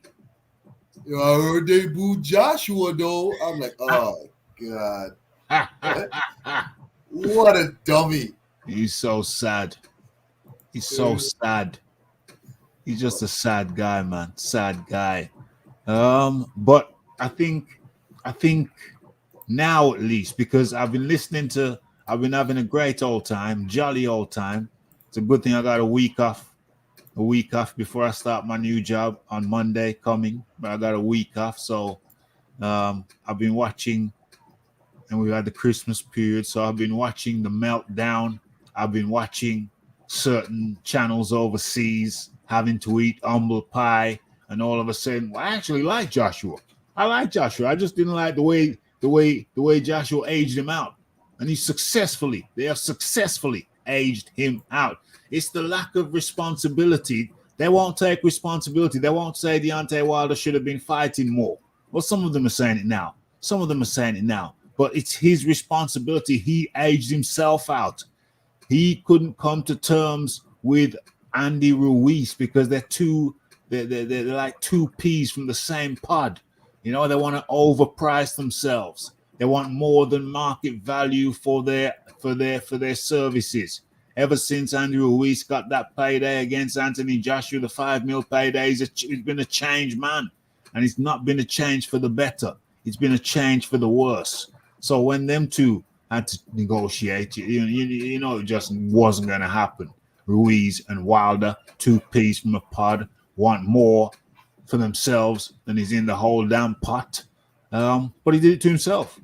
heard they booed Joshua, though. I'm like, oh, God. What a dummy. He's so sad. He's so sad. He's just a sad guy, man. Sad guy. But I think now at least, because I've been having a great old time, jolly old time. It's a good thing I got a week off before I start my new job on Monday coming, but I got a week off. So I've been watching, and we had the Christmas period. So I've been watching the meltdown. I've been watching certain channels overseas having to eat humble pie, and all of a sudden, well, I actually like Joshua. I like Joshua. I just didn't like the way Joshua aged him out, and they have successfully aged him out. It's the lack of responsibility. They won't take responsibility. They won't say Deontay Wilder should have been fighting more. Well, some of them are saying it now. But it's his responsibility. He aged himself out. He couldn't come to terms with Andy Ruiz because they're like two peas from the same pod. They want to overprice themselves. They want more than market value for their services. Ever since Andy Ruiz got that payday against Anthony Joshua, the $5 million payday, he's been a changed man, and it's not been a change for the better. It's been a change for the worse. So when them two had to negotiate, it just wasn't going to happen. Ruiz and Wilder, two peas from a pod, want more for themselves than is in the whole damn pot. But he did it to himself.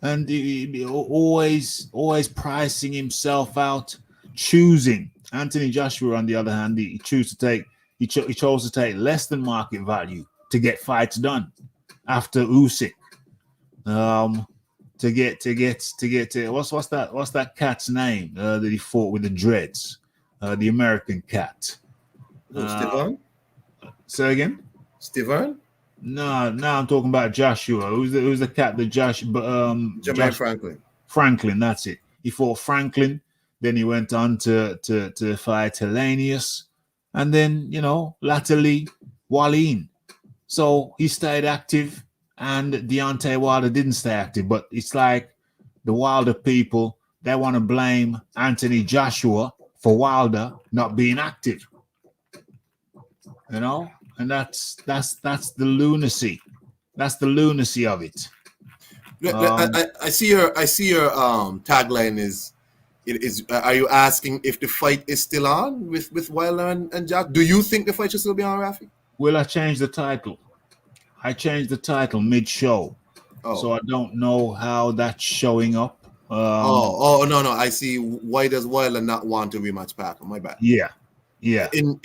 And he always pricing himself out, choosing. Anthony Joshua, on the other hand, he chose to take less than market value to get fights done after Usyk. to get to what's that cat's name that he fought with the dreads, the American cat. Steven? Say again? Steven? No, I'm talking about Joshua. Who's the cat that Jermaine Franklin. Franklin, that's it. He fought Franklin, then he went on to fight Hellenius, and then latterly Wallin. So he stayed active, and Deontay Wilder didn't stay active. But it's like the Wilder people, they want to blame Anthony Joshua for Wilder not being active. And that's the lunacy. That's the lunacy of it. I see your tagline is are you asking if the fight is still on with Wilder and Jack? Do you think the fight should still be on, Rafi? Well, I changed the title. I changed the title mid-show. So I don't know how that's showing up. No, I see. Why does Wilder not want to rematch Packer? My bad. Yeah. In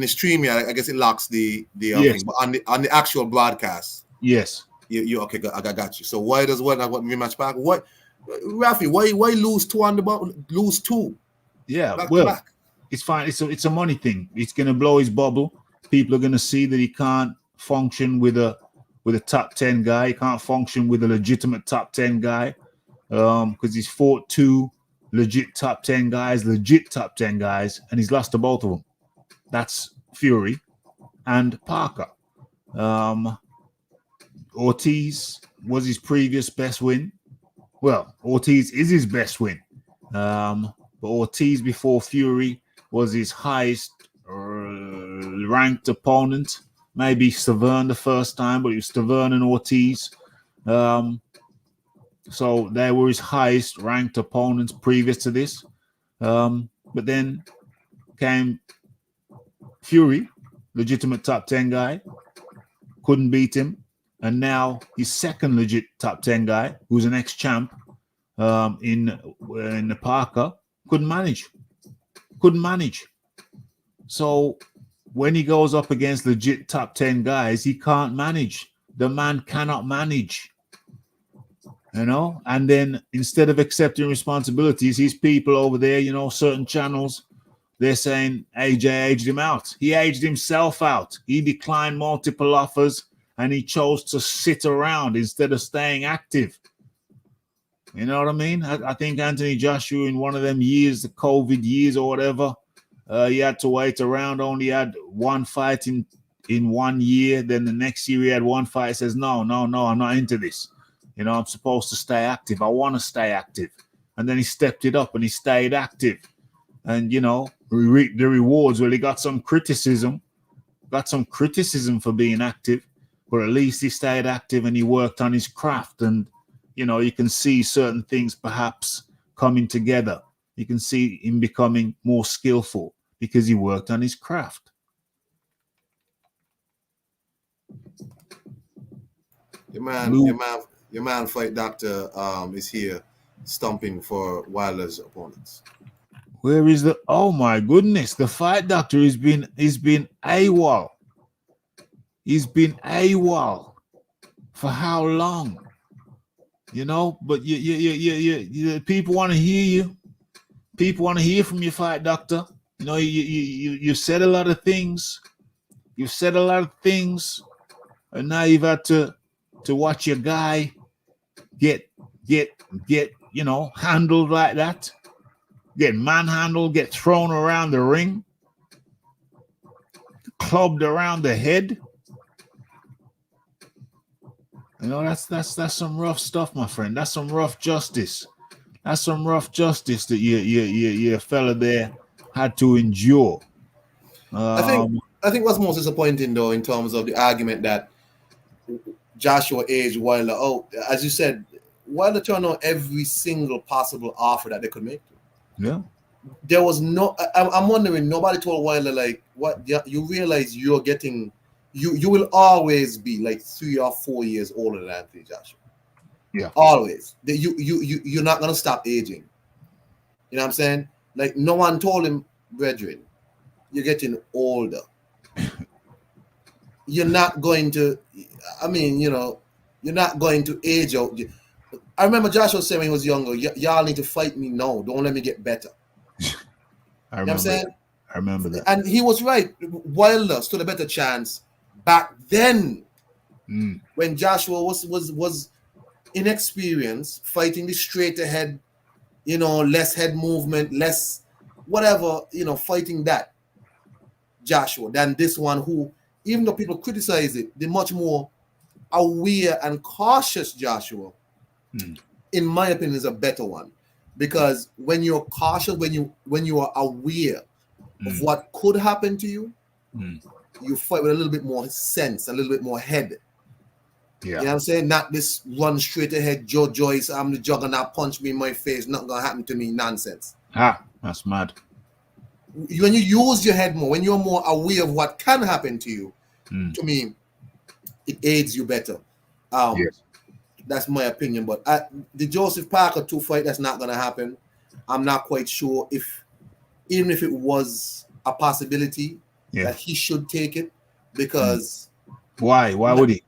the stream, I guess it locks the yes. thing, but on the actual broadcast, yes. You okay? I got you. So why does Wilder not want rematch Packer? What, Rafi? Why lose two on the lose two? Yeah, back well, to back. It's fine. It's a money thing. It's gonna blow his bubble. People are gonna see that he can't function with a top 10 guy. He can't function with a legitimate top 10 guy. Because he's fought two legit top 10 guys, and he's lost to both of them. That's Fury and Parker. Ortiz was his previous best win. Well, Ortiz is his best win. But Ortiz before Fury was his highest ranked opponent. Maybe Severn the first time, but it was Severn and Ortiz. So they were his highest ranked opponents previous to this. But then came Fury, legitimate top 10 guy, couldn't beat him. And now his second legit top 10 guy, who's an ex-champ in the Parker, couldn't manage. So when he goes up against legit top 10 guys, he can't manage. The man cannot manage. And then instead of accepting responsibilities, his people over there, certain channels, they're saying AJ aged him out. He aged himself out. He declined multiple offers and he chose to sit around instead of staying active. You know what I mean? I think Anthony Joshua in one of them years, the COVID years or whatever, he had to wait around, only had one fight in 1 year. Then the next year he had one fight. He says, no, I'm not into this. I'm supposed to stay active. I want to stay active. And then he stepped it up and he stayed active. And, he reaped the rewards. Well, he got some criticism for being active, but at least he stayed active and he worked on his craft. And, you can see certain things perhaps coming together. You can see him becoming more skillful because he worked on his craft. Your man, Fight Doctor, is here stumping for Wilder's opponents. Where is the? Oh my goodness! The Fight Doctor has been AWOL. He's been AWOL for how long? But you people want to hear you. People want to hear from you, Fight Doctor. You said a lot of things. And now you've had to watch your guy get handled like that, get manhandled, get thrown around the ring, clubbed around the head. That's some rough stuff, my friend. That's some rough justice. That's some rough justice that your fella there had to endure. I think what's most disappointing though, in terms of the argument that Joshua aged Wilder out, as you said, Wilder turned on every single possible offer that they could make. Yeah. There was no. I'm wondering. Nobody told Wilder like, what? You realize you're getting. You will always be like 3 or 4 years older than Anthony Joshua. Yeah. Always. You're not gonna stop aging. You know what I'm saying? Like no one told him, brethren, you're getting older. You're not going to. I mean, you're You're not going to age out. I remember Joshua saying when he was younger, y'all need to fight me now. Don't let me get better. I You know what I'm remember. saying? I remember that. And he was right. Wilder stood a better chance back then when Joshua was inexperienced, fighting the straight ahead, you know, less head movement, less whatever, you know, fighting that Joshua than this one who, even though people criticize it, the much more aware and cautious Joshua, in my opinion, is a better one. Because when you're cautious, when you are aware of what could happen to you, you fight with a little bit more sense, a little bit more head. Yeah. You know what I'm saying? Not this run straight ahead, Joe Joyce, I'm the juggernaut, punch me in my face, nothing gonna happen to me nonsense. That's mad. When you use your head more, when you're more aware of what can happen to you, to me, it aids you better. Yes. That's my opinion. But the Joseph Parker 2 fight, that's not gonna happen. I'm not quite sure even if it was a possibility that he should take it, because why would he?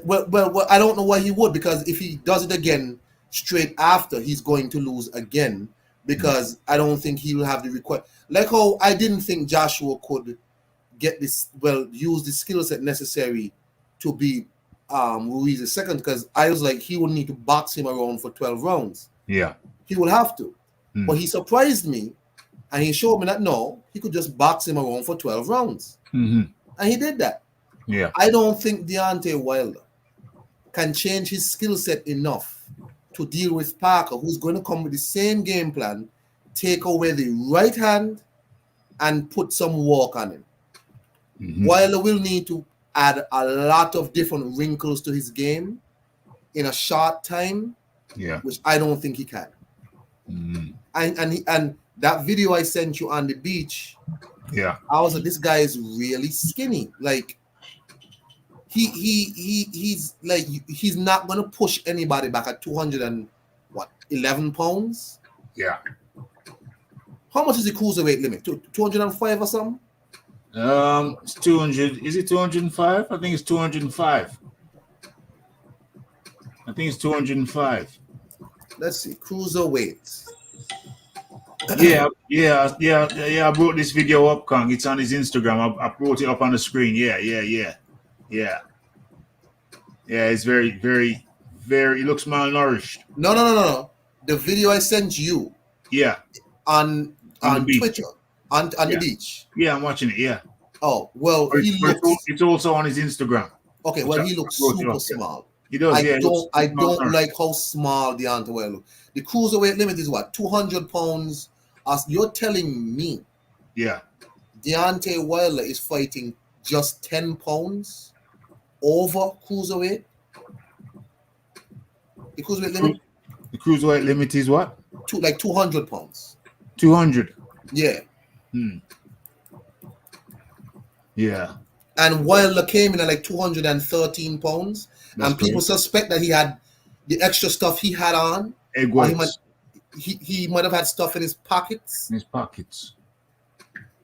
Well, I don't know why he would, because if he does it again straight after, he's going to lose again, because I don't think he will have the request. Like how I didn't think Joshua could get this, use the skill set necessary to beat Ruiz's second, because I was like, he would need to box him around for 12 rounds. Yeah. He will have to. But he surprised me, and he showed me that no, he could just box him around for 12 rounds. And he did that. Yeah. I don't think Deontay Wilder can change his skill set enough to deal with Parker, who's going to come with the same game plan, take away the right hand, and put some walk on him. Wilder will need to add a lot of different wrinkles to his game in a short time, which I don't think he can. And that video I sent you on the beach, I was like, this guy is really skinny. Like, he's like, he's not gonna push anybody back at 211 pounds. Yeah. How much is the cruiserweight limit? 205 or something? It's 200. Is it 205? I think it's 205. I think it's 205. Let's see, cruiserweight. Yeah. I brought this video up, Kong. It's on his Instagram. I brought it up on the screen. Yeah. Yeah, it's very, very, very. He looks malnourished. No. The video I sent you. Yeah. On Twitter, on the beach. Yeah, I'm watching it. Yeah. Oh well, it's also on his Instagram. Okay, well, he looks super small. He does. I don't like how small Deontay Wilder looks. The cruiserweight limit is what, 200 pounds. You're telling me, Deontay Wilder is fighting just 10 pounds over cruiserweight? The cruiserweight limit? The cruiserweight limit is what? 200 pounds. 200. Yeah. Yeah. And Wilder came in at like 213 pounds. And people suspect that he had the extra stuff he had on. Egg whites. He might have had stuff in his pockets.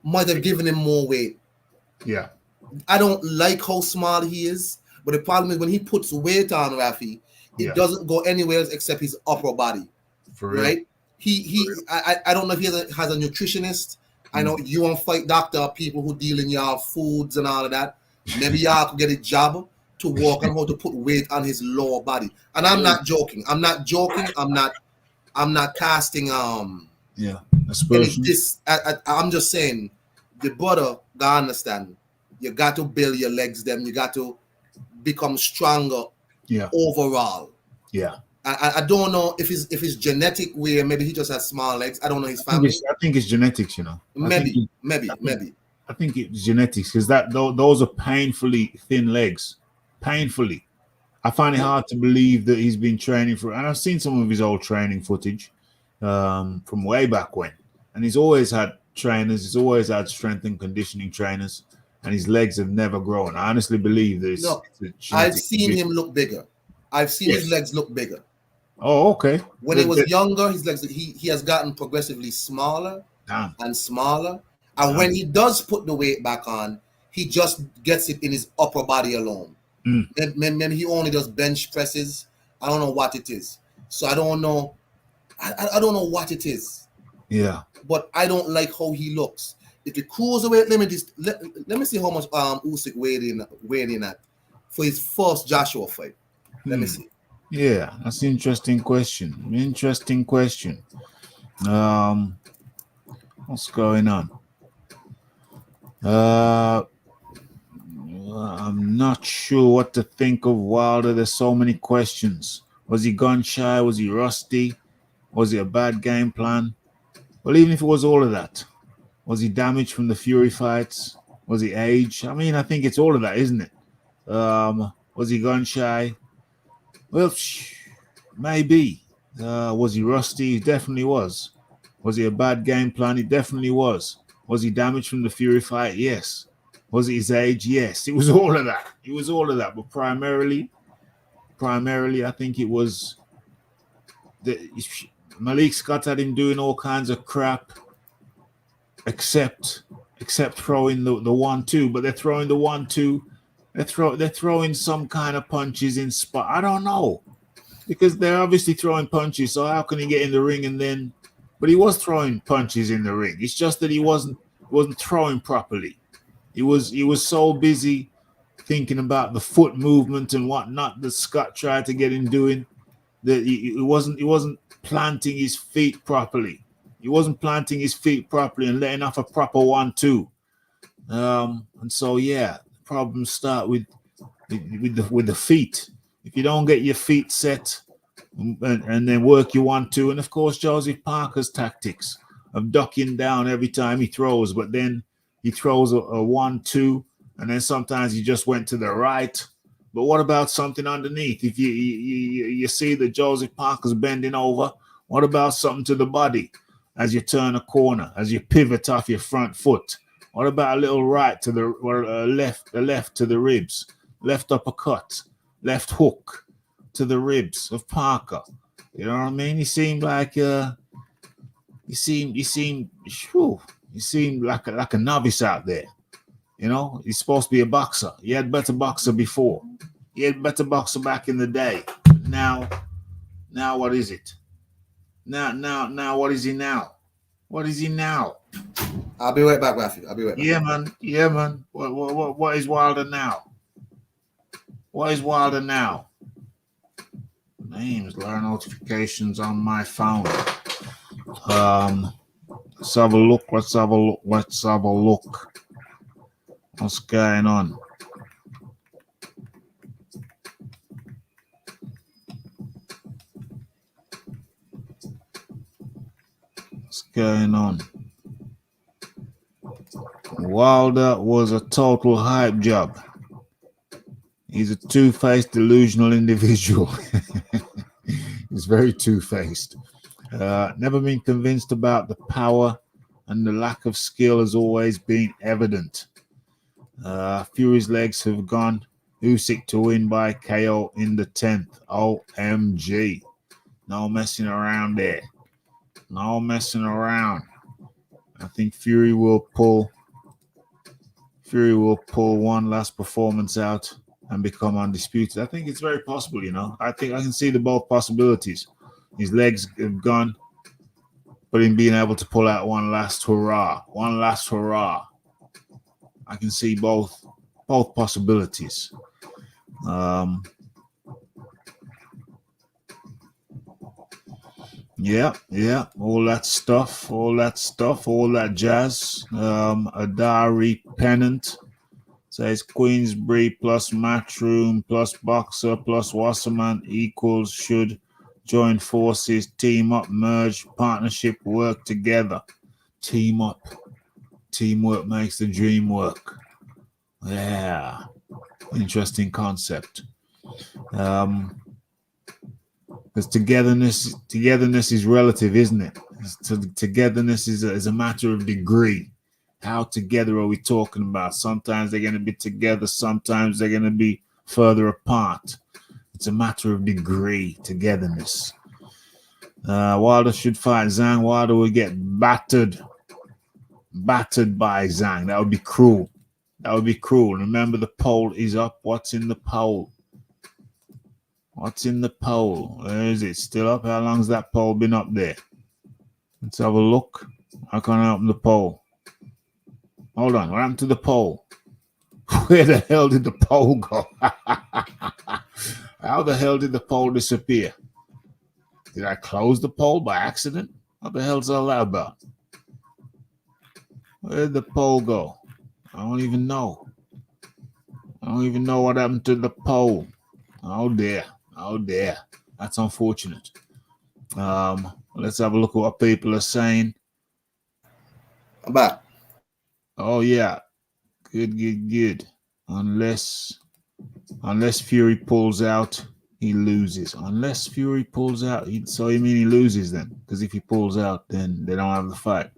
Might have given him more weight. Yeah. I don't like how small he is. But the problem is when he puts weight on, Rafi, it doesn't go anywhere else except his upper body. For real. Right? I don't know if he has a nutritionist. I know you and Fight Doctor are people who deal in y'all foods and all of that. Maybe y'all could get a job to work on how to put weight on his lower body. And I'm not joking. I'm not casting I'm just saying the brother gotta understand. You got to build your legs them. You got to become stronger overall. Yeah. I don't know if it's genetic where maybe he just has small legs. I don't know his family. I think it's genetics, you know. Maybe. I think it's genetics because those are painfully thin legs. Painfully. I find it hard to believe that he's been training for, and I've seen some of his old training footage from way back when. And he's always had trainers, he's always had strength and conditioning trainers, and his legs have never grown. I honestly believe this. No, I've seen him look bigger. I've seen his legs look bigger. Oh, okay. When he was younger, his legs he has gotten progressively smaller and smaller. And when he does put the weight back on, he just gets it in his upper body alone. Then he only does bench presses. I don't know what it is. So I don't know. I don't know what it is. Yeah. But I don't like how he looks. If the cruiserweight limit is, let me see how much Usyk weighed in at for his first Joshua fight. Let me see. Yeah, that's an interesting question. Interesting question. What's going on? I'm not sure what to think of Wilder. There's so many questions. Was he gun shy? Was he rusty? Was it a bad game plan? Well, even if it was all of that, was he damaged from the Fury fights? Was he age? I mean, I think it's all of that, isn't it? Was he gun shy? Well, maybe. Was he rusty? He definitely was. Was he a bad game plan? He definitely was. Was he damaged from the Fury fight? Yes. Was it his age? Yes. It was all of that. It was all of that. But primarily, I think it was Malik Scott had him doing all kinds of crap, except throwing the 1-2. But they're throwing the 1-2. They're throwing some kind of punches in spot. I don't know. Because they're obviously throwing punches, so how can he get in the ring and then? But he was throwing punches in the ring. It's just that he wasn't throwing properly. He was so busy thinking about the foot movement and whatnot that Scott tried to get him doing that he wasn't planting his feet properly. He wasn't planting his feet properly and letting off a proper 1-2. And so yeah, the problems start with the feet. If you don't get your feet set and then work your 1-2, and of course Joseph Parker's tactics of ducking down every time he throws, but then he throws a 1-2, and then sometimes he just went to the right. But what about something underneath? If you see that Joseph Parker's bending over, what about something to the body as you turn a corner, as you pivot off your front foot? What about a little right to the left to the ribs, left uppercut, left hook to the ribs of Parker? You know what I mean? He seemed like he seemed like a novice out there. You know, he's supposed to be a boxer. He had better boxer before. He had better boxer back in the day. Now what is it? Now what is he now? What is he now? I'll be right back, Rafi. I'll be right back. Yeah, man. What is Wilder now? What is Wilder now? Names, learn notifications on my phone. Let's have a look. What's going on? What's going on? Wilder was a total hype job. He's a two-faced, delusional individual. He's very two-faced. Never been convinced about the power, and the lack of skill has always been evident. Fury's legs have gone. Usyk to win by KO in the 10th. OMG. No messing around there. No messing around. I think Fury will pull one last performance out and become undisputed. I think it's very possible, you know. I think I can see the both possibilities. His legs have gone, but him being able to pull out one last hurrah. I can see both possibilities. Yeah, all that stuff, all that jazz. Adari Pennant says Queensbury plus Matchroom plus Boxer plus Wasserman equals should join forces, team up, merge, partnership, work together. Team up. Teamwork makes the dream work. Yeah. Interesting concept. Because togetherness is relative, isn't it? Togetherness is a matter of degree. How together are we talking about? Sometimes they're going to be together. Sometimes they're going to be further apart. It's a matter of degree, togetherness. Wilder should fight Zhang. Wilder will get battered by Zhang. That would be cruel. That would be cruel. Remember, the poll is up. What's in the poll? What's in the poll? Where is it? Still up? How long's that poll been up there? Let's have a look. I can't open the poll. Hold on. What happened to the poll? Where the hell did the poll go? How the hell did the poll disappear? Did I close the poll by accident? What the hell's all that about? Where did the poll go? I don't even know. I don't even know what happened to the poll. Oh dear. Oh dear. That's unfortunate. Let's have a look at what people are saying. I'm back. Oh yeah. Good. Unless Fury pulls out, he loses. Unless Fury pulls out, so you mean he loses then? Because if he pulls out, then they don't have the fight.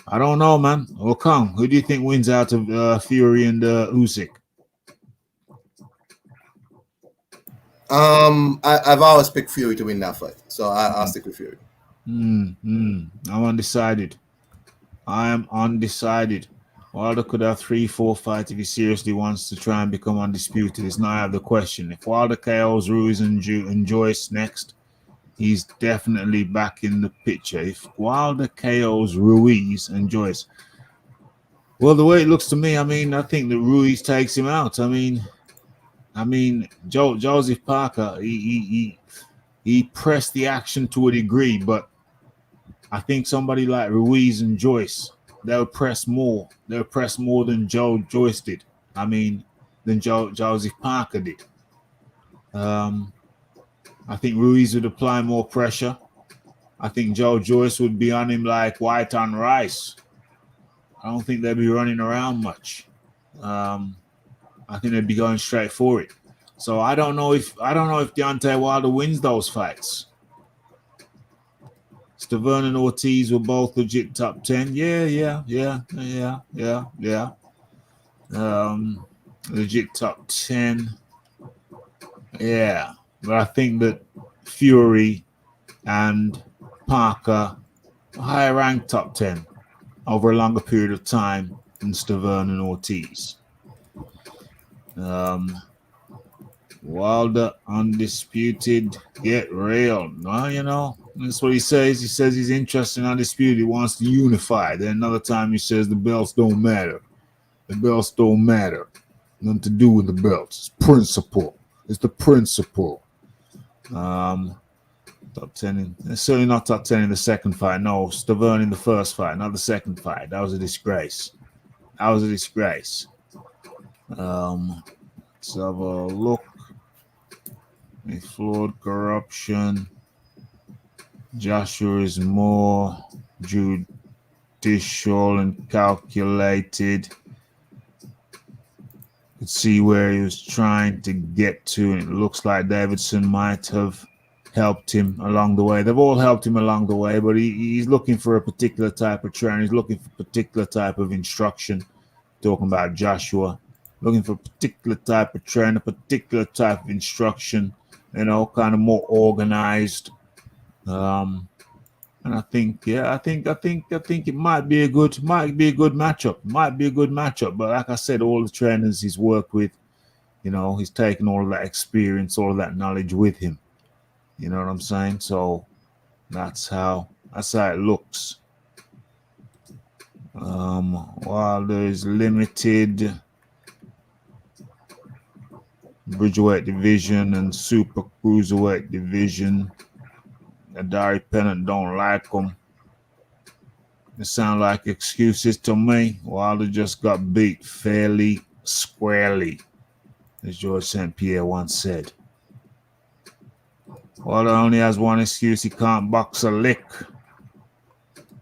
I don't know, man. Okong, who do you think wins out of Fury and Usyk? I've always picked Fury to win that fight, so I'll stick with Fury. I'm undecided. I am undecided. Wilder could have 3-4 fights if he seriously wants to try and become undisputed. It's not out of the question. If Wilder KOs Ruiz and Joyce next, he's definitely back in the picture. If Wilder KOs Ruiz and Joyce, well, the way it looks to me, I mean, I think that Ruiz takes him out. I mean, Joseph Parker, he pressed the action to a degree, but I think somebody like Ruiz and Joyce, they'll press more. They'll press more than Joyce did. I mean, than Joseph Parker did. I think Ruiz would apply more pressure. I think Joyce would be on him like white on rice. I don't think they'd be running around much. I think they'd be going straight for it. So I don't know if Deontay Wilder wins those fights. Stavern and Ortiz were both legit top 10. Yeah. Legit top 10. Yeah. But I think that Fury and Parker are higher ranked top 10 over a longer period of time than Stavern and Ortiz. Wilder undisputed, get real. Well, you know, that's what he says. He says he's interested in undisputed. He wants to unify. Then another time he says the belts don't matter. The belts don't matter. Nothing to do with the belts. It's principle. It's the principle. Top 10. Certainly not top 10 in the second fight. No, Stavern in the first fight, not the second fight. That was a disgrace. Let's have a look. Flawed corruption. Joshua is more judicial and calculated. Could see where he was trying to get to, and it looks like Davidson might have helped him along the way. They've all helped him along the way, but he's looking for a particular type of training. He's looking for a particular type of instruction. Talking about Joshua, looking for a particular type of training, a particular type of instruction. You know, kind of more organized. And I think it might be a good matchup. But like I said, all the trainers he's worked with, you know, he's taken all of that experience, all of that knowledge with him. You know what I'm saying? So that's how it looks. Wilder is limited Bridgeweight division and super cruiserweight division. Adari Pennant don't like them. It sound like excuses to me. Wilder just got beat fairly squarely, as George St. Pierre once said. Wilder only has one excuse: he can't box a lick.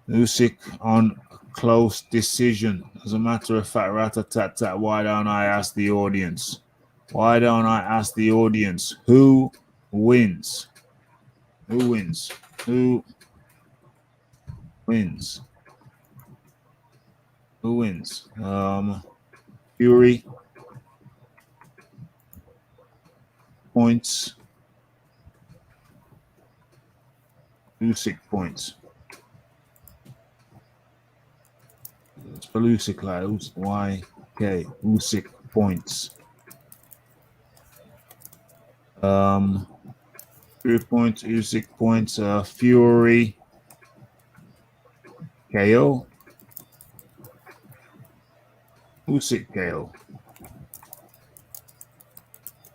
Usyk on a close decision. As a matter of fact, rat-a-tat-tat, why don't I ask the audience? Why don't I ask the audience who wins? Who wins? Who wins? Who wins? Fury points. Usyk points. It's for Usyk, like why? Okay, Usyk points. 3 points, Usyk points, Fury, KO. Usyk KO.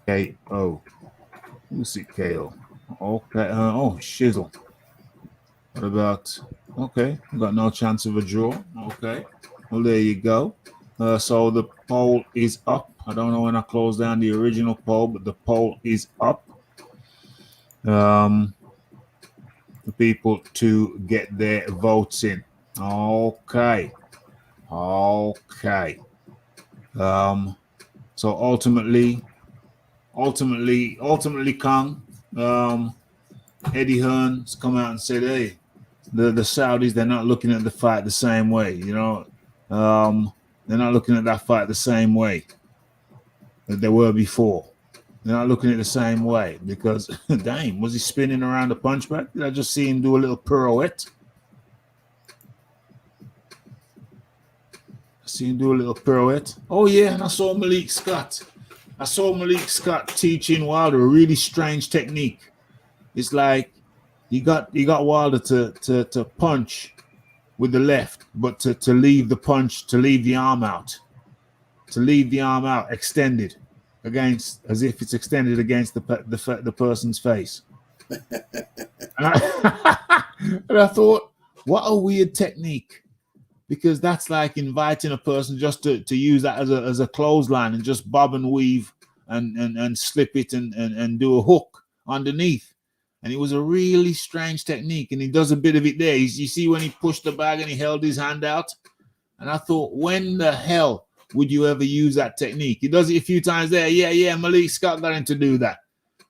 KO. Usyk KO. Okay, oh, shizzle. What about, okay, got no chance of a draw. Okay, well, there you go. So the poll is up. I don't know when I closed down the original poll, but the poll is up. For people to get their votes in. Okay. Okay. So ultimately, Kong, Eddie Hearn's come out and said, hey, the Saudis, they're not looking at the fight the same way, you know. They're not looking at that fight the same way that they were before. They're not looking at it the same way because, damn, was he spinning around the punchback? Did I just see him do a little pirouette? Oh, yeah, and I saw Malik Scott. Teaching Wilder a really strange technique. It's like he got Wilder to punch with the left, but to leave the punch, to leave the arm out, extended against, as if it's extended against the person's face. And I thought, what a weird technique, because that's like inviting a person just to use that as a clothesline and just bob and weave and slip it and do a hook underneath. And it was a really strange technique, and he does a bit of it there. You see when he pushed the bag and he held his hand out, and I thought, when the hell would you ever use that technique? He does it a few times there. Yeah, Malik Scott got him to do that.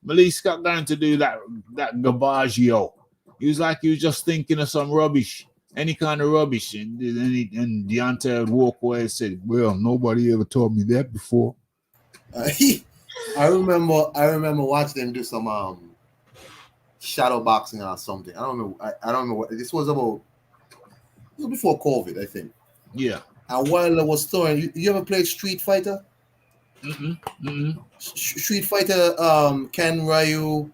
That Gavaggio. He was like he was just thinking of some rubbish, any kind of rubbish. And Deontay would walk away and say, well, nobody ever told me that before. I remember watching him do some shadow boxing or something. I don't remember what this was about. It was before COVID, I think. Yeah. And while I was throwing, you ever played Street Fighter? Street Fighter, Ken Ryu,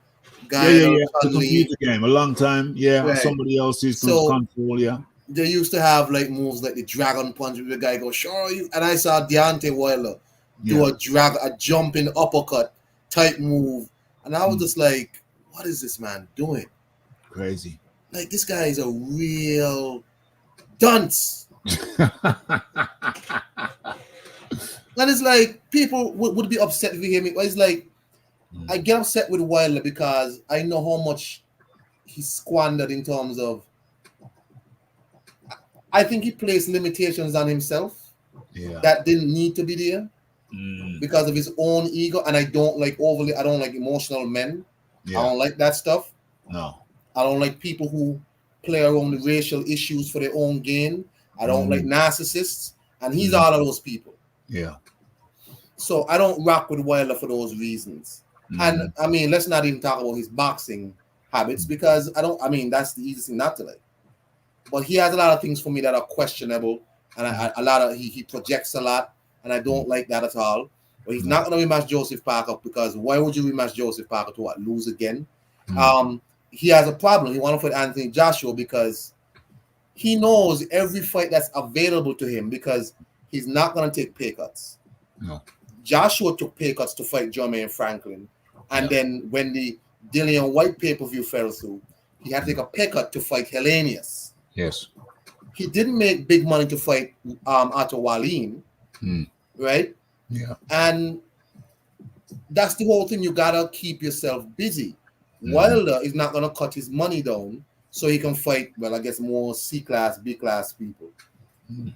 guy. Yeah. It's a computer game, a long time. Yeah, right. Somebody else's console. Yeah. They used to have like moves like the Dragon Punch, where the guy goes, "Sure you," and I saw Deontay Wilder do a jumping uppercut type move, and I was just like, "What is this man doing?" Crazy. Like, this guy is a real dunce. And it's like, people would be upset if you hear me. But it's like, I get upset with Wilder because I know how much he squandered in terms of, I think he placed limitations on himself that didn't need to be there because of his own ego. And I don't like emotional men. I don't like that stuff. No. I don't like people who play around the racial issues for their own gain. I don't like narcissists. And he's all of those people. Yeah. So I don't rock with Wilder for those reasons. And I mean, let's not even talk about his boxing habits, because that's the easiest thing not to like. But he has a lot of things for me that are questionable, and he projects a lot, and I don't like that at all. But he's not going to rematch Joseph Parker, because why would you rematch Joseph Parker to what? Lose again? He has a problem. He wants to fight Anthony Joshua because he knows every fight that's available to him, because he's not going to take pay cuts. No. Joshua took pay cuts to fight Jermaine Franklin. And then when the Dillian White pay-per-view fell through, he had to take a pay cut to fight Hellenius. Yes. He didn't make big money to fight Otto Wallin, right? Yeah. And that's the whole thing. You got to keep yourself busy. Wilder is not going to cut his money down so he can fight, well, I guess more C-class, B-class people,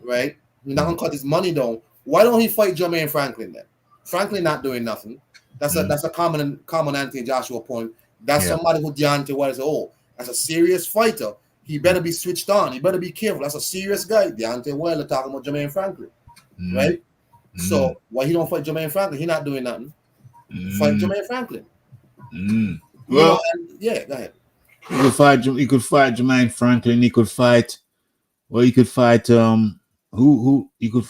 right? He's not going to cut his money down. Why don't he fight Jermaine Franklin then? Franklin not doing nothing. That's a common Anthony Joshua point. That's somebody who Deontay Wilder said, oh, that's a serious fighter. He better be switched on. He better be careful. That's a serious guy. Deontay Wilder talking about Jermaine Franklin, right? So why he don't fight Jermaine Franklin? He not doing nothing. Fight Jermaine Franklin. Well, go ahead. He could fight Jermaine Franklin. He could fight. Well, he could fight. Who? He could.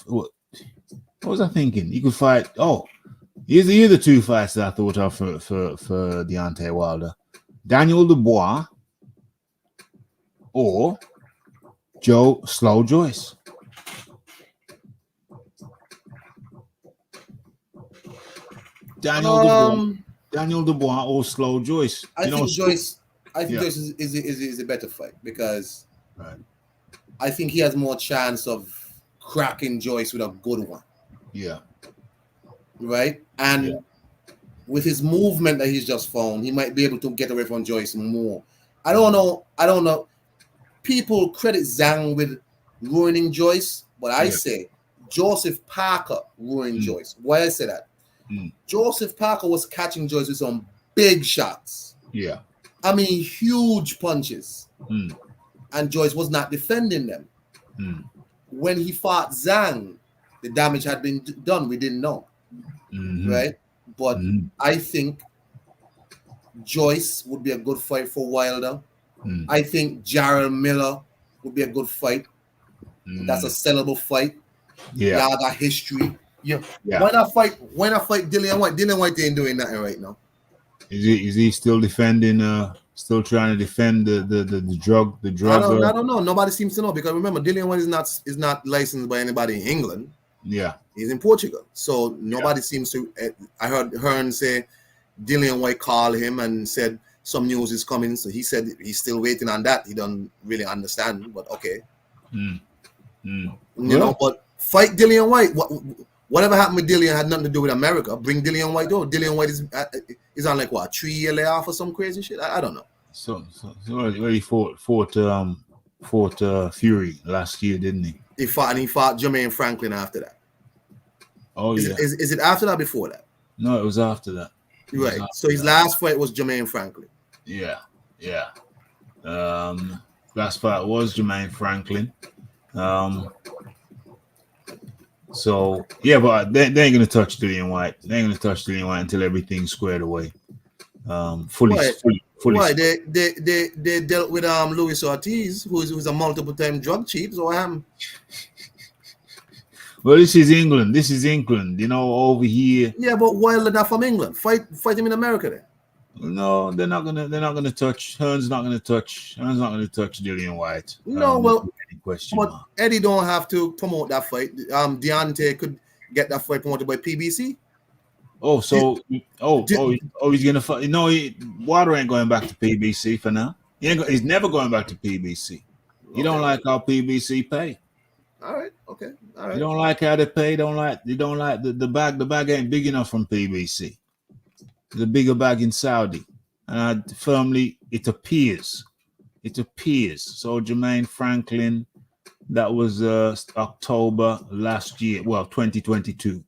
What was I thinking? He could fight. Oh, here's the two fights that I thought of for Deontay Wilder: Daniel Dubois or Joe Slow Joyce. Daniel Dubois or Slow Joyce. I think Joyce Yeah. Joyce is a better fight because Right. I think he has more chance of cracking Joyce with a good one. Yeah. Right? And Yeah. with his movement that he's just found, he might be able to get away from Joyce more. I don't know. People credit Zhang with ruining Joyce, but I say Joseph Parker ruined Joyce. Why I say that? Joseph Parker was catching Joyce with some big shots. Yeah. I mean, huge punches. And Joyce was not defending them. When he fought Zhang, the damage had been done. We didn't know. Right? But I think Joyce would be a good fight for Wilder. I think Jarrell Miller would be a good fight. That's a sellable fight. Yeah. Y'all got history. Yeah. Why not fight Dillian White? Dillian White ain't doing nothing right now. Is he still defending? Still trying to defend the drug? The drug? I don't know. Nobody seems to know because remember, Dillian White is not licensed by anybody in England. Yeah. He's in Portugal, so nobody seems to. I heard Hearn say Dillian White called him and said some news is coming. So he said he's still waiting on that. He don't really understand, but okay. You know, but fight Dillian White. Whatever happened with Dillian had nothing to do with America. Bring Dillian White over. Dillian White is on like what 3-year layoff or some crazy shit. I don't know. So he fought Fury last year, didn't he? He fought Jermaine Franklin after that. Oh yeah. Is it after that? Before that? No, it was after that. Right. So his last fight was Jermaine Franklin. Yeah. Last fight was Jermaine Franklin. So yeah, but they ain't gonna touch Dillian White. They ain't gonna touch Dillian White until everything's squared away. Fully. Why they dealt with Luis Ortiz, who's a multiple-time drug cheat. So what happened? Well, this is England. You know, over here. Yeah, but Wilder not from England. Fight him in America then. No, they're not gonna touch. Hearn's not gonna touch Dillian White. No, well, question but mark. Eddie don't have to promote that fight. Deontay could get that fight promoted by PBC. Oh, so he's gonna fight. No, Wilder ain't going back to PBC for now. He's never going back to PBC. You don't like how PBC pay. All right, okay, all right. You don't like how they pay. You don't like the bag. The bag ain't big enough from PBC. There's a bigger bag in Saudi, and it appears. So Jermaine Franklin, that was October last year. Well, 2022.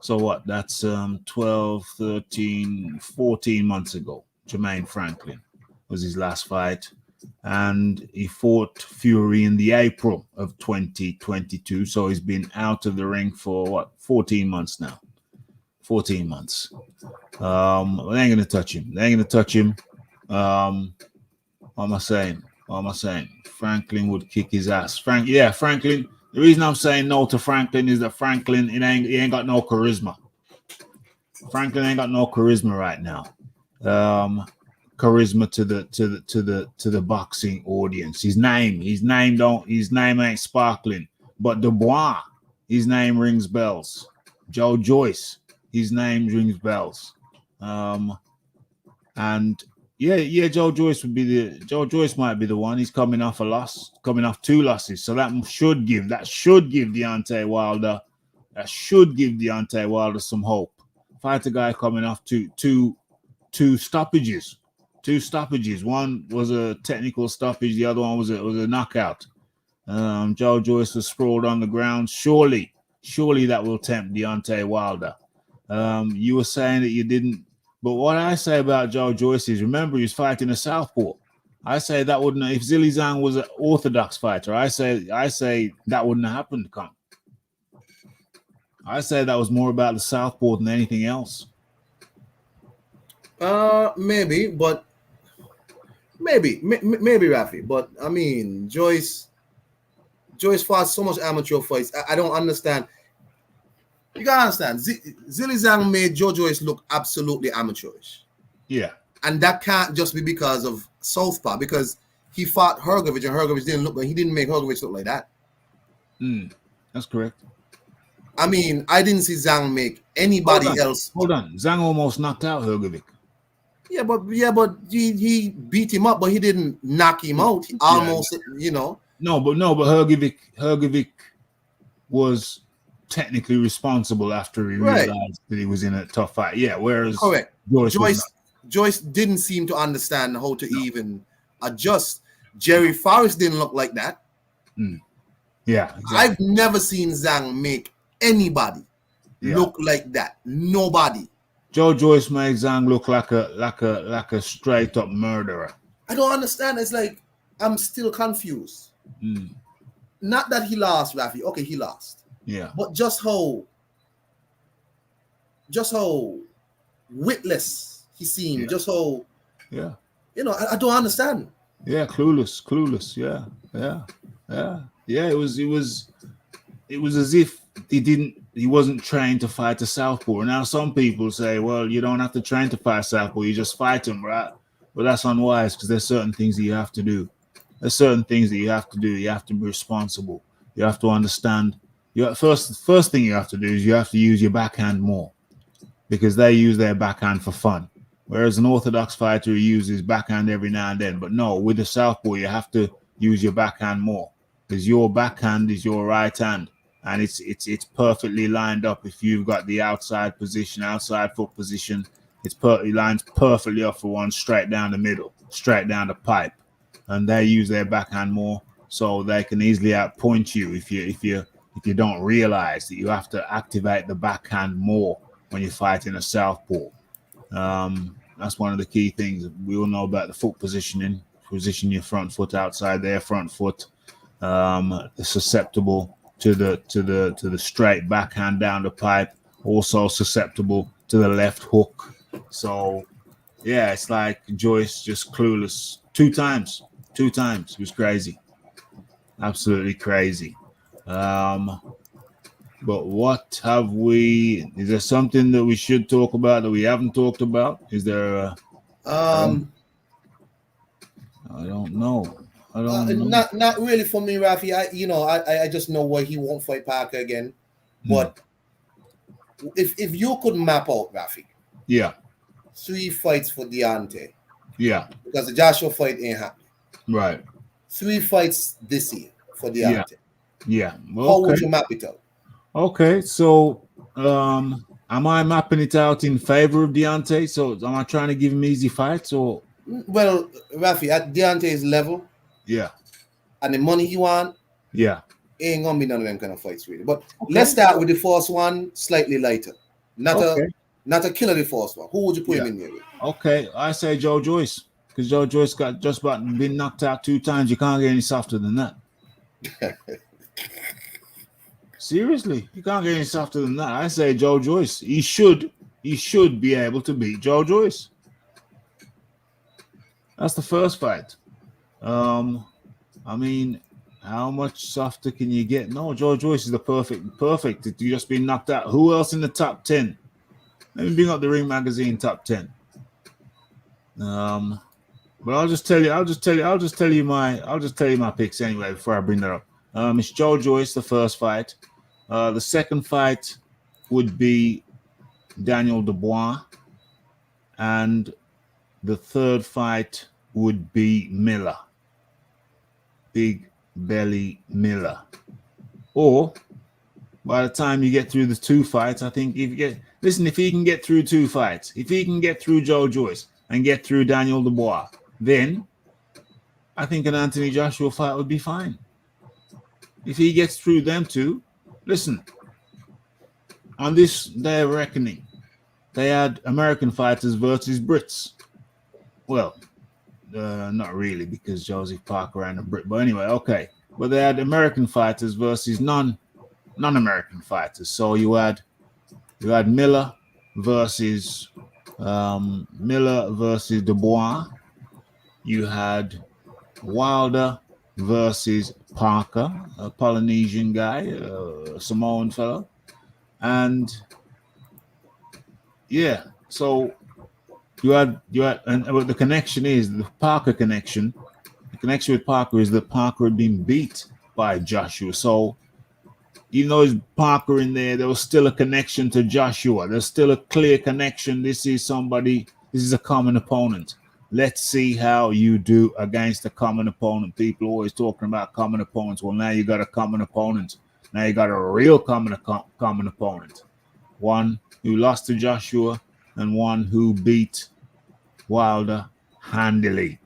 So what? That's 12, 13, 14 months ago. Jermaine Franklin was his last fight. And he fought Fury in the April of 2022. So he's been out of the ring for 14 months now. 14 months. They ain't gonna touch him. What am I saying? Franklin would kick his ass. Franklin. The reason I'm saying no to Franklin is that Franklin, he ain't got no charisma. Franklin ain't got no charisma right now. Charisma to the boxing audience. His name ain't sparkling. But Dubois, his name rings bells. Joe Joyce, his name rings bells. And Joe Joyce might be the one. He's coming off two losses. So that should give Deontay Wilder some hope. Fight a guy coming off two stoppages. One was a technical stoppage, the other one was a knockout. Joe Joyce was sprawled on the ground. Surely that will tempt Deontay Wilder. You were saying that you didn't. But what I say about Joe Joyce is, remember, he's fighting a southpaw. I say that wouldn't. If Zhilei Zhang was an orthodox fighter, I say that wouldn't have happened. I say that was more about the southpaw than anything else. Maybe, Rafi. But I mean, Joyce fought so much amateur fights. I don't understand. You gotta understand. Zilly Zhang made Joe Joyce look absolutely amateurish. Yeah. And that can't just be because of Southpaw, because he fought Hrgovic and Hrgovic didn't look like, he didn't make Hrgovic look like that. That's correct. I mean, I didn't see Zhang make anybody else. Hold on. Zhang almost knocked out Hrgovic. Yeah, but he beat him up, but he didn't knock him out. He almost, you know. No, but Hrgovic was technically responsible after he realized that he was in a tough fight. Yeah, whereas correct. Joyce didn't seem to understand how to even adjust. Jerry Forrest didn't look like that. Yeah, exactly. I've never seen Zhang make anybody look like that. Nobody. Joe Joyce made Zhang look like a straight up murderer. I don't understand. It's like I'm still confused. Not that he lost, Rafi. Okay, he lost. Yeah. But just how witless he seemed. Yeah. Just how you know, I don't understand. Yeah, clueless. Yeah. It was as if he wasn't trained to fight a southpaw. Now some people say, well, you don't have to train to fight southpaw, you just fight him, right? But that's unwise, because there's certain things that you have to do. You have to be responsible. You have to understand. First thing you have to do is you have to use your backhand more, because they use their backhand for fun. Whereas an orthodox fighter uses backhand every now and then. But no, with the southpaw, you have to use your backhand more, because your backhand is your right hand, and it's perfectly lined up. If you've got the outside foot position, it lines perfectly up for one, straight down the middle, straight down the pipe. And they use their backhand more, so they can easily outpoint you if you don't realize that you have to activate the backhand more when you're fighting a southpaw. That's one of the key things. We all know about the foot positioning. Position your front foot outside their front foot. Susceptible to the straight backhand down the pipe. Also susceptible to the left hook. So yeah, it's like Joyce just clueless. Two times. It was crazy. Absolutely crazy. But what have we? Is there something that we should talk about that we haven't talked about? Is there? I don't know. Not really for me, Rafi. I just know why he won't fight Parker again. But if you could map out, Rafi, 3 fights for Deontay, because the Joshua fight ain't happening. Right. 3 fights this year for Deontay. Yeah. Well, how would you map it out? Okay, so am I mapping it out in favor of Deontay? So am I trying to give him easy fights, or? Well, Rafi, at Deontay's level, and the money he want, ain't gonna be none of them kind of fights really. But let's start with the first one, slightly lighter. Not a killer, the first one. Who would you put him in there with? Okay, I say Joe Joyce, because Joe Joyce got just about been knocked out 2 times. You can't get any softer than that. Seriously, you can't get any softer than that. I say Joe Joyce. He should be able to beat Joe Joyce. That's the first fight. I mean, how much softer can you get? No, Joe Joyce is the perfect. You just been knocked out. Who else in the top 10? Let me bring up the Ring Magazine top 10. But I'll just tell you my picks anyway before I bring that up. It's Joe Joyce, the first fight. The second fight would be Daniel Dubois, and the third fight would be Miller, Big Belly Miller. Or by the time you get through the 2 fights, I think if he can get through 2 fights, if he can get through Joe Joyce and get through Daniel Dubois, then I think an Anthony Joshua fight would be fine. If he gets through them 2, listen, on this day of reckoning, they had American fighters versus Brits. Well, not really, because Joseph Parker and a Brit. But anyway, okay. But they had American fighters versus non-American fighters. So you had Miller versus Dubois. You had Wilder versus Parker, a Polynesian guy, a Samoan fellow. And yeah, so you had, and what the connection is the Parker connection. The connection with Parker is that Parker had been beat by Joshua. So even though there's Parker in there was still a connection to Joshua. There's still a clear connection. This is a common opponent. Let's see how you do against a common opponent. People always talking about common opponents. Well, now you got a common opponent. Now you got a real common opponent. One who lost to Joshua and one who beat Wilder handily.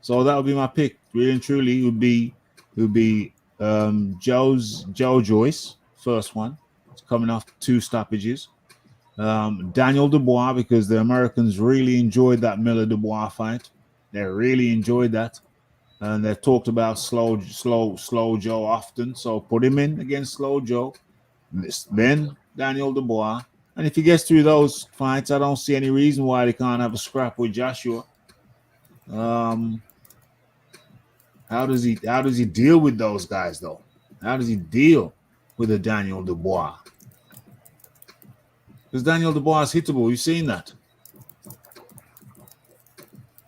So that would be my pick. Really and truly, would be Joe Joyce, first one. It's coming off 2 stoppages. Daniel Dubois, because the Americans really enjoyed that Miller Dubois fight. They really enjoyed that. And they've talked about slow Joe often. So put him in against slow Joe. Then Daniel Dubois. And if he gets through those fights, I don't see any reason why they can't have a scrap with Joshua. How does he deal with those guys though? How does he deal with a Daniel Dubois? Because Daniel Dubois is hittable. You've seen that.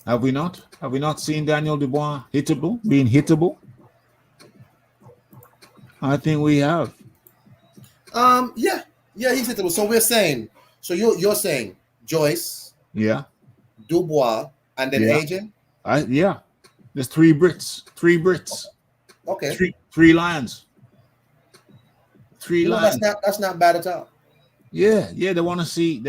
Have we not? Have we not seen Daniel Dubois being hittable? I think we have. Yeah, he's hittable. So we're saying, so you're saying Joyce, Yeah, Dubois, and then Yeah. AJ. Yeah. There's 3 Brits. Okay. Three lions. 3 lions. That's not bad at all. Yeah. They want to see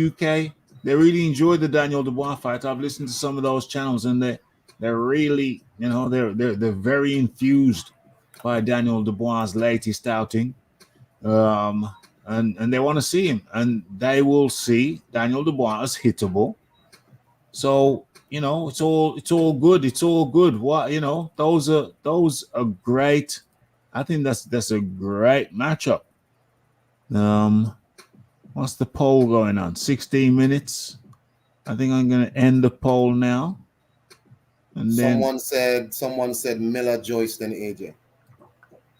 UK. They really enjoyed the Daniel Dubois fight. I've listened to some of those channels, and they're really, they're very enthused by Daniel Dubois' latest outing. And they want to see him, and they will see Daniel Dubois as hittable. So it's all good. It's all good. What those are great. I think that's a great matchup. What's the poll going on? 16 minutes. I think I'm going to end the poll now. And someone said Miller, Joyce, then AJ.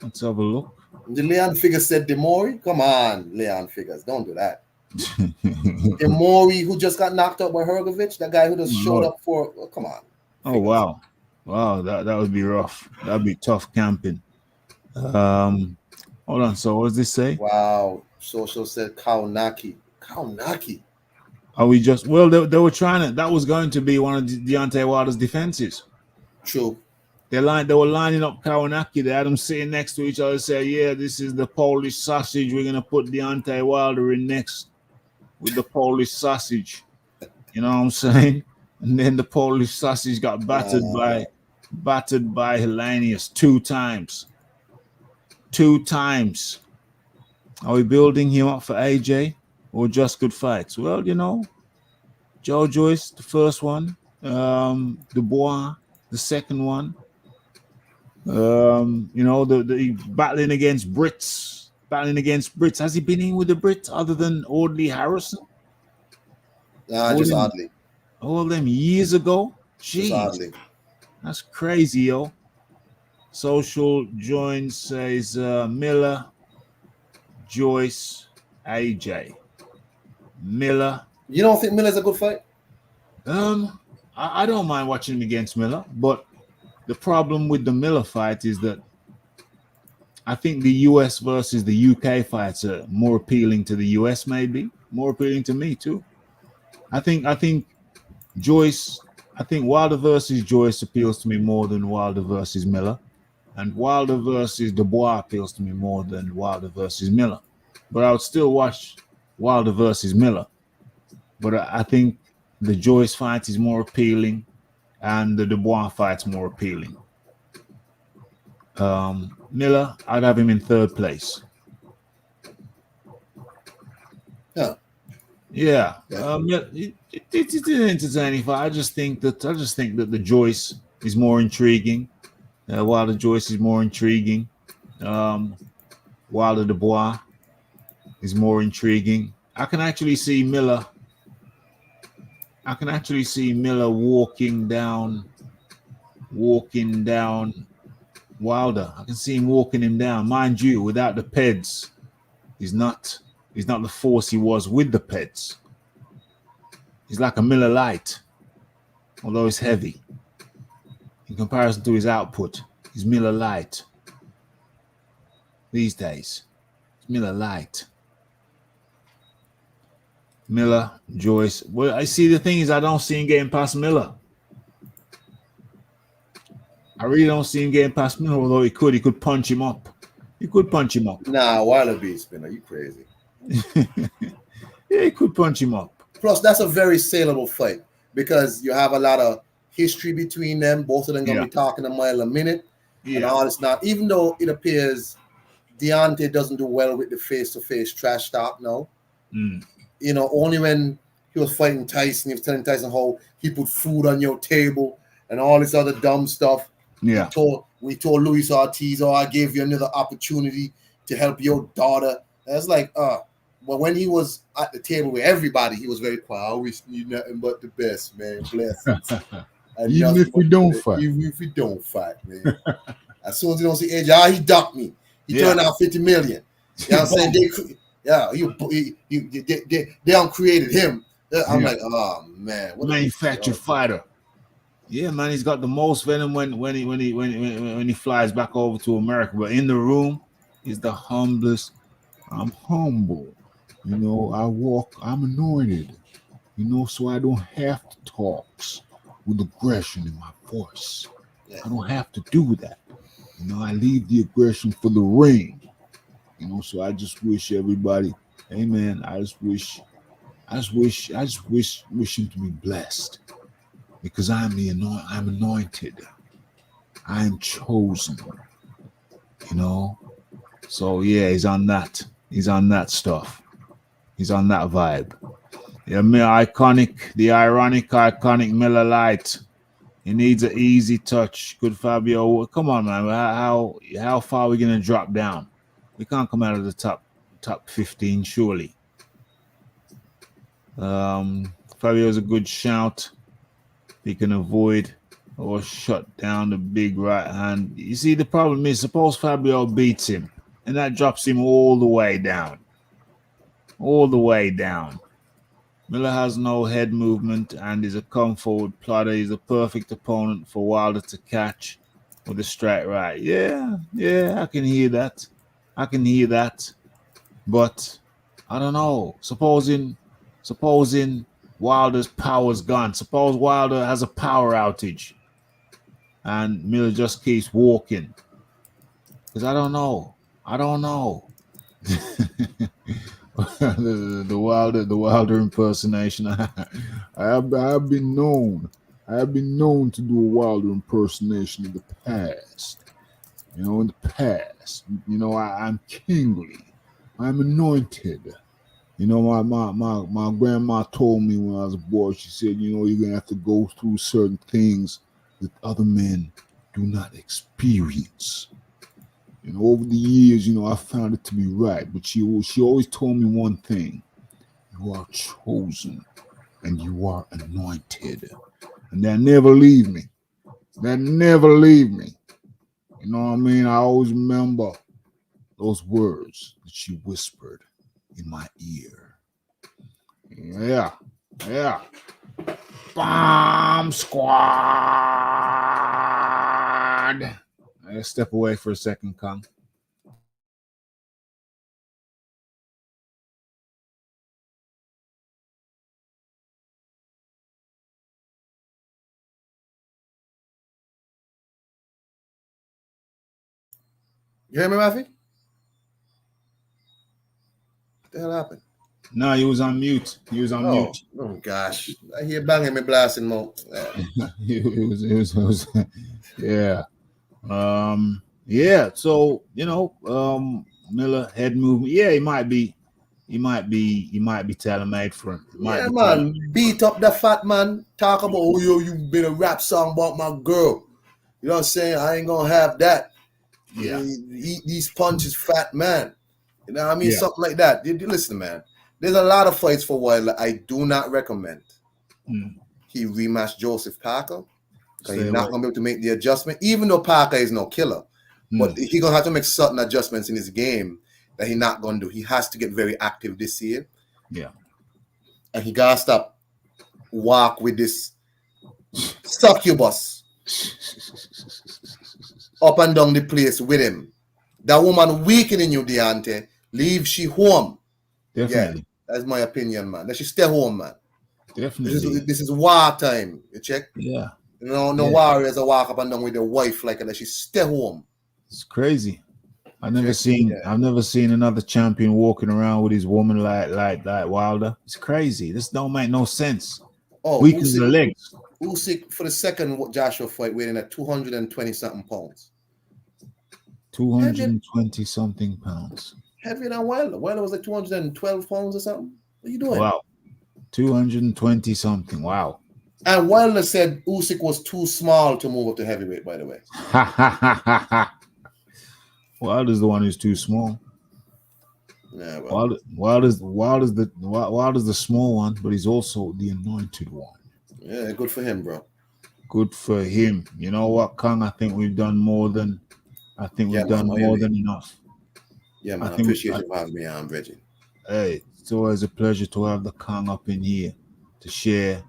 Let's have a look. The Leon Figures said Demori. Come on, Leon Figures, don't do that. Demori, who just got knocked out by Hergovich, that guy who just showed up for. Oh, come on. Oh wow, that would be rough. That'd be tough camping. Hold on. So what does this say? Wow, Social said Kaunaki. Are we just they were trying to, that was going to be one of Deontay Wilder's defenses. True. They were lining up Kawanaki. They had them sitting next to each other. Say, yeah, this is the Polish sausage. We're gonna put Deontay Wilder in next with the Polish sausage. You know what I'm saying? And then the Polish sausage got battered by Hellenius 2 times. 2 times. Are we building him up for AJ or just good fights? Well, Joe Joyce, the first one, Dubois, the second one. The battling against Brits. Has he been in with the Brits other than Audley Harrison? Just Audley. All them years ago? Jeez. That's crazy, yo. Social Join says Miller, Joyce, AJ. Miller. You don't think Miller's a good fight? I don't mind watching him against Miller, but the problem with the Miller fight is that I think the US versus the UK fights are more appealing to the US, maybe more appealing to me too. I think Wilder versus Joyce appeals to me more than Wilder versus Miller, and Wilder versus Dubois appeals to me more than Wilder versus Miller. But I would still watch Wilder versus Miller. But I think the Joyce fight is more appealing, and the Dubois fight's more appealing. Miller, I'd have him in 3rd place. Yeah. It's an entertaining fight. I just think that the Joyce is more intriguing. Wilder Joyce is more intriguing. Wilder Dubois is more intriguing. I can actually see Miller walking down Wilder. I can see him walking him down. Mind you, without the peds, he's not He's not the force he was with the Peds. He's like a Miller Lite, although he's heavy. In comparison to his output, he's Miller Lite. These days, it's Miller Lite. Miller, Joyce. Well, I see the thing is I don't see him getting past Miller. I really don't see him getting past Miller, although he could punch him up. He could punch him up. Nah, Wallaby Spinner, you crazy. Yeah, he could punch him up. Plus, that's a very saleable fight because you have a lot of history between them. Both of them gonna be talking a mile a minute. And all it's not, even though it appears Deontay doesn't do well with the face-to-face trash talk now. You know, only when he was fighting Tyson, he was telling Tyson how he put food on your table and all this other dumb stuff. Yeah. We told Luis Ortiz, "Oh, I gave you another opportunity to help your daughter." And it's like, but when he was at the table with everybody, he was very quiet. I always need nothing but the best, man. Blessings. Even if we don't fight. Even if we don't fight, man. As soon as he don't see AJ, he ducked me. He turned out 50 million. You know what I'm saying? They uncreated him. I'm like, oh man, what manufactured fighter. Yeah, man, he's got the most venom when he flies back over to America. But in the room, he's the humblest. I'm humble. You know, I'm anointed. You know, so I don't have to talk with aggression in my voice. I don't have to do that. You know, I leave the aggression for the ring. You know, so I just wish everybody, hey man, I just wish him to be blessed. Because I'm anointed. I am chosen. You know? So yeah, he's on that. He's on that stuff. He's on that vibe. Yeah, the ironic, iconic Miller Lite. He needs an easy touch. Good Fabio. Come on, man. How far are we gonna drop down? We can't come out of the top 15, surely. Fabio's a good shout. He can avoid or shut down the big right hand. You see, the problem is, suppose Fabio beats him, and that drops him all the way down. All the way down. Miller has no head movement and is a come forward plotter. He's a perfect opponent for Wilder to catch with a straight right. Yeah, I can hear that. But I don't know. Supposing Wilder's power's gone. Suppose Wilder has a power outage and Miller just keeps walking. Because I don't know. the Wilder impersonation. I have been known to do a Wilder impersonation in the past. You know, You know, I'm kingly. I'm anointed. You know, my grandma told me when I was a boy, she said, you know, you're going to have to go through certain things that other men do not experience. You know, over the years, you know, I found it to be right. But she always told me one thing. You are chosen and you are anointed. And they'll never leave me. You know what I mean? I always remember those words that she whispered in my ear. Yeah. Bomb squad. Let's step away for a second, Kong. You hear me, Rafi? What the hell happened? No, he was on mute. Mute. Oh gosh. I hear banging me blasting more. He was yeah. Yeah, so you know, Miller head movement. Yeah, he might be tailor-made for him. Man, beat up the fat man. Talk about you been a rap song about my girl. You know what I'm saying? I ain't gonna have that. Yeah. Eat these punches, fat man. You know what I mean? Yeah. Something like that. Listen, man. There's a lot of fights for Wilder I do not recommend. He rematched Joseph Parker. Because he's not going to be able to make the adjustment, even though Parker is no killer. But he's going to have to make certain adjustments in his game that he not gonna do. He has to get very active this year. Yeah. And he gotta stop walk with this succubus up and down the place with him. That woman weakening you, Deontay. Leave she home. Definitely. Yeah, that's my opinion, man. That she stay home, man. Definitely. This is war time. You check? Yeah. No Yeah. warriors a walk up and down with their wife like that. She stay home. It's crazy. I've never Yeah. seen another champion walking around with his woman like Wilder. It's crazy. This don't make no sense. Oh, Weakens the legs. Usyk for the second Joshua fight weighing at 220 something pounds. 220 something pounds. Heavier than Wilder. Wilder was like 212 pounds or something. What are you doing? Wow. 220 something. Wow. And Wilder said Usyk was too small to move up to heavyweight, by the way. Wilder's the one who's too small. Yeah, well. Wilder's the small one, but he's also the anointed one. Yeah, good for him, bro. Good for him. You know what, Kang? I think we've done more than enough. Yeah, man. I appreciate you having me on, Reggie. Hey, it's always a pleasure to have the Kang up in here to share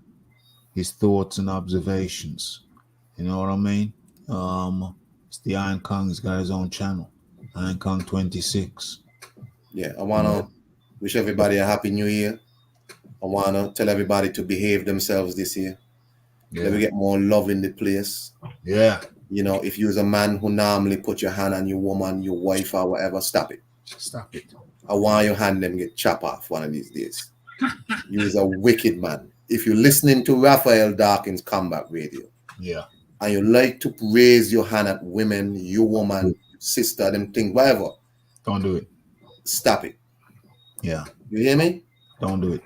his thoughts and observations. You know what I mean? It's the Iron Kang. He's got his own channel, Iron Kang 26. Yeah, I wanna wish everybody a happy new year. I wanna tell everybody to behave themselves this year. Yeah. Let me get more love in the place. Yeah. You know, if you're a man who normally put your hand on your woman, your wife, or whatever, stop it. Stop it. I want your hand them get chopped off one of these days. You're a wicked man. If you're listening to Raphael Dawkins Combat Radio, yeah, and you like to raise your hand at women, your woman, sister, them things, whatever, don't do it. Stop it. Yeah. You hear me? Don't do it.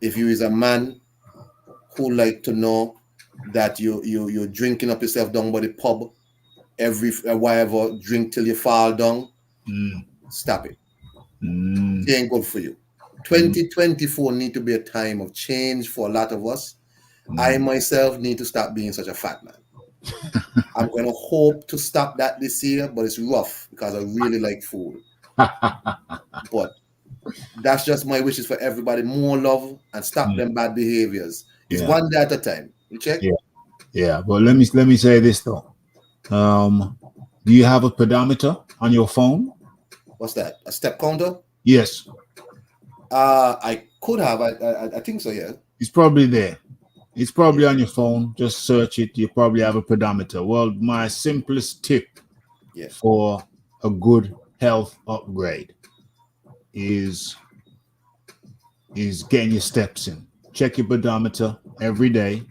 If you is a man who like to know that you're drinking up yourself down by the pub every whatever, drink till you fall down, stop it. It ain't good for you. 2024 need to be a time of change for a lot of us. I myself need to stop being such a fat man. I'm going to hope to stop that this year, but it's rough because I really like food. But that's just my wishes for everybody. More love and stop them bad behaviors. It's one day at a time. You check? Yeah. But let me say this though. Do you have a pedometer on your phone? What's that? A step counter? Yes. I could have. I think so. Yeah. It's probably there. It's probably on your phone. Just search it. You probably have a pedometer. Well, my simplest tip for a good health upgrade is getting your steps in. Check your pedometer every day.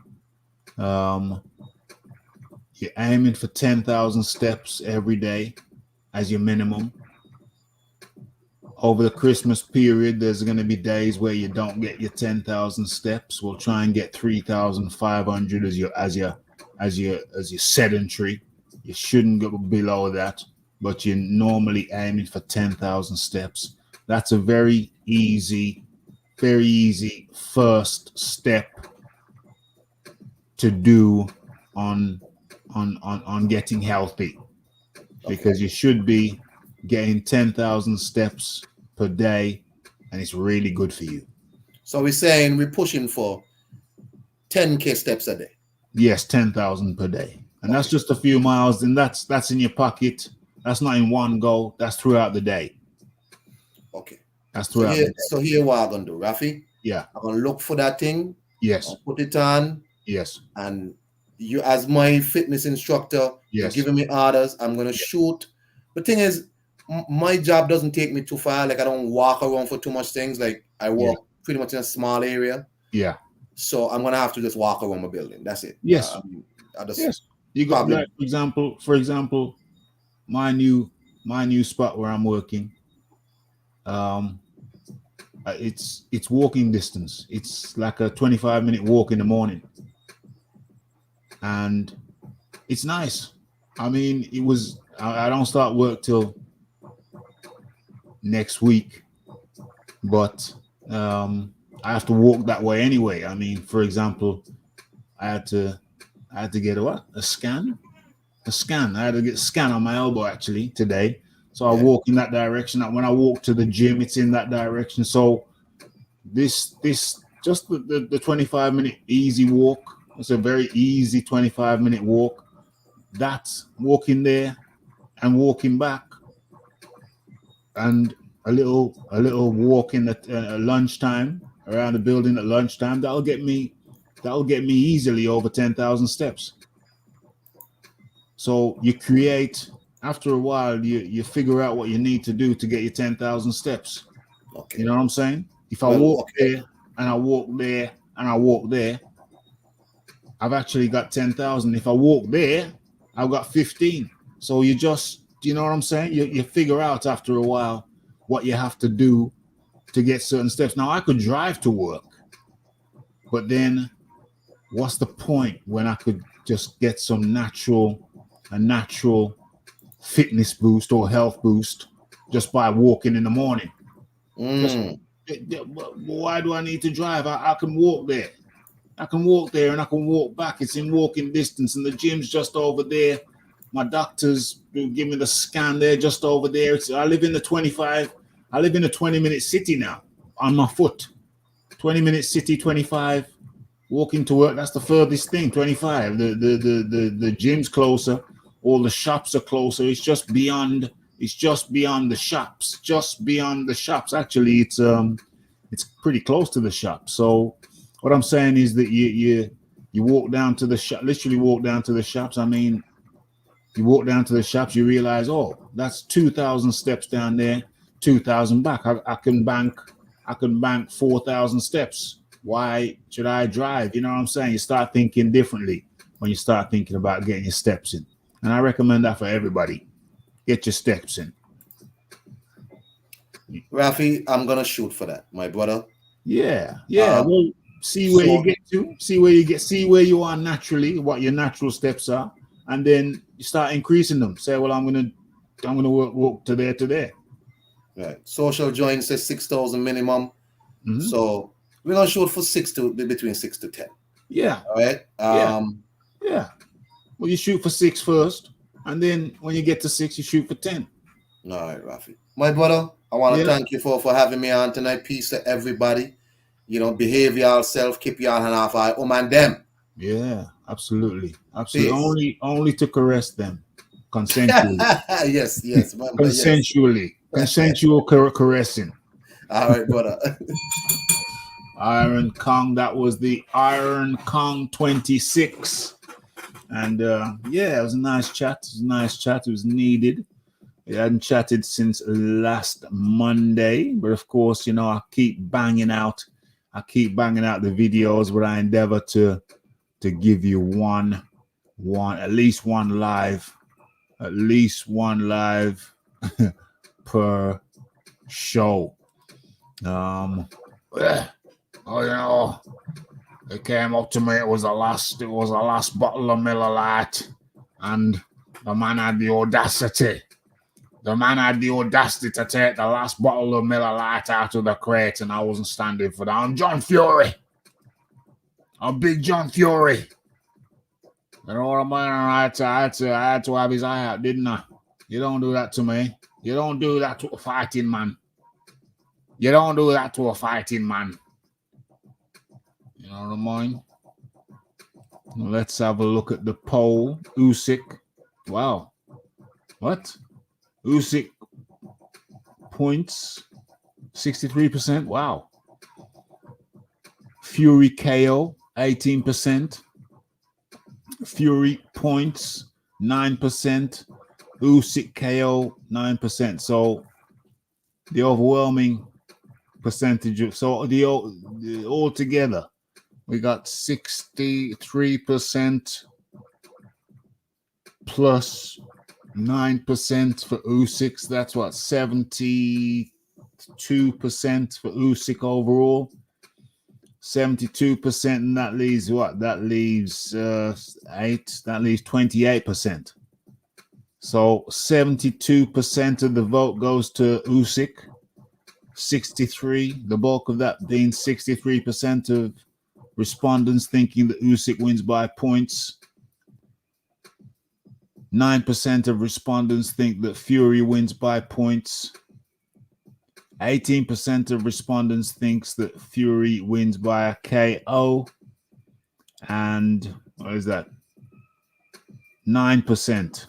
You're aiming for 10,000 steps every day as your minimum. Over the Christmas period, there's going to be days where you don't get your 10,000 steps. We'll try and get 3,500 as your sedentary. You shouldn't go below that, but you're normally aiming for 10,000 steps. That's a very easy first step to do on getting healthy, because you should be getting 10,000 steps per day, and it's really good for you. So we're saying we're pushing for 10K steps a day. Yes, 10,000 per day, and that's just a few miles, and that's in your pocket. That's not in one go. That's throughout the day. Okay. That's throughout the day. So here what I'm gonna do, Rafi. Yeah. I'm gonna look for that thing. Yes. I'll put it on. Yes. And you, as my fitness instructor, you're giving me orders. I'm gonna shoot. The thing is, my job doesn't take me too far. Like I don't walk around for too much things. Like I work pretty much in a small area. Yeah. So I'm gonna have to just walk around my building. That's it. Yes. You got, like, for example, my new spot where I'm working. It's walking distance. It's like a 25-minute walk in the morning, and it's nice. I mean, I don't start work till next week, but I have to walk that way anyway. I mean, for example, I had to get a scan. I had to get a scan on my elbow actually today, So I walk in that direction. When I walk to the gym, it's in that direction. So this just the 25-minute easy walk. It's a very easy 25-minute walk. That's walking there and walking back, and a little walk in at lunchtime around the building at lunchtime. That'll get me easily over 10,000 steps. So you create, after a while, you figure out what you need to do to get your 10,000 steps. Okay. You know what I'm saying? If I walk there and I walk there and I walk there, I've actually got 10,000. If I walk there, I've got 15. So you know what I'm saying? You figure out after a while what you have to do to get certain steps. Now I could drive to work, but then what's the point when I could just get a natural fitness boost or health boost just by walking in the morning? Why do I need to drive? I can walk there. I can walk there and I can walk back. It's in walking distance, and the gym's just over there. My doctors will give me the scan there, just over there. I live in a 20-minute city now on my foot. 20-minute city, 25. Walking to work, that's the furthest thing. 25. The gym's closer. All the shops are closer. It's just beyond the shops. Just beyond the shops. Actually, it's pretty close to the shop. So what I'm saying is that you walk down to the shop, literally walk down to the shops. I mean, you walk down to the shops, you realize, oh, that's 2,000 steps down there, 2,000 back. I can bank 4,000 steps. Why should I drive? You know what I'm saying? You start thinking differently when you start thinking about getting your steps in. And I recommend that for everybody. Get your steps in. Rafi, I'm gonna shoot for that, my brother. Yeah. Well, see where you get to, see where you are naturally, what your natural steps are, and then you start increasing them. Say, well, I'm gonna walk to there. Right. Social join says 6,000 minimum. Mm-hmm. So we're gonna shoot for between 6 to 10. Yeah. All right. Yeah. Well, you shoot for 6 first, and then when you get to 6, you shoot for 10. All right, Rafi. My brother, I want to thank you for having me on tonight. Peace to everybody. You know, behave yourself, keep your hand off eye. And them. Yeah, absolutely. Only to caress them consensually. yes. Consensually. Consensual caressing. All right, brother. Iron Kong, that was the Iron Kong 26. And it was a nice chat. It was needed. We hadn't chatted since last Monday, but of course, you know, I keep banging out the videos, but I endeavor to give you at least one live per show. It came up to me. It was the last bottle of Miller Lite, and the man had the audacity to take the last bottle of Miller Lite out of the crate, and I wasn't standing for that. I'm John Fury. I'm Big John Fury. You know what I mean? I had to have his eye out, didn't I? You don't do that to me. You don't do that to a fighting man. You don't do that to a fighting man. You know what I mean? Let's have a look at the poll. Usyk. Wow. What? Usyk points 63%. Wow. Fury KO 18%. Fury points 9%. Usyk KO 9%. So the overwhelming percentage of the altogether we got 63% plus 9% for Usyk. That's what, 72% for Usyk overall. 72%, and that leaves what? That leaves 28%. So 72% of the vote goes to Usyk. 63, the bulk of that being 63% of respondents thinking that Usyk wins by points. 9% of respondents think that Fury wins by points. 18% of respondents thinks that Fury wins by a KO. And what is that? 9%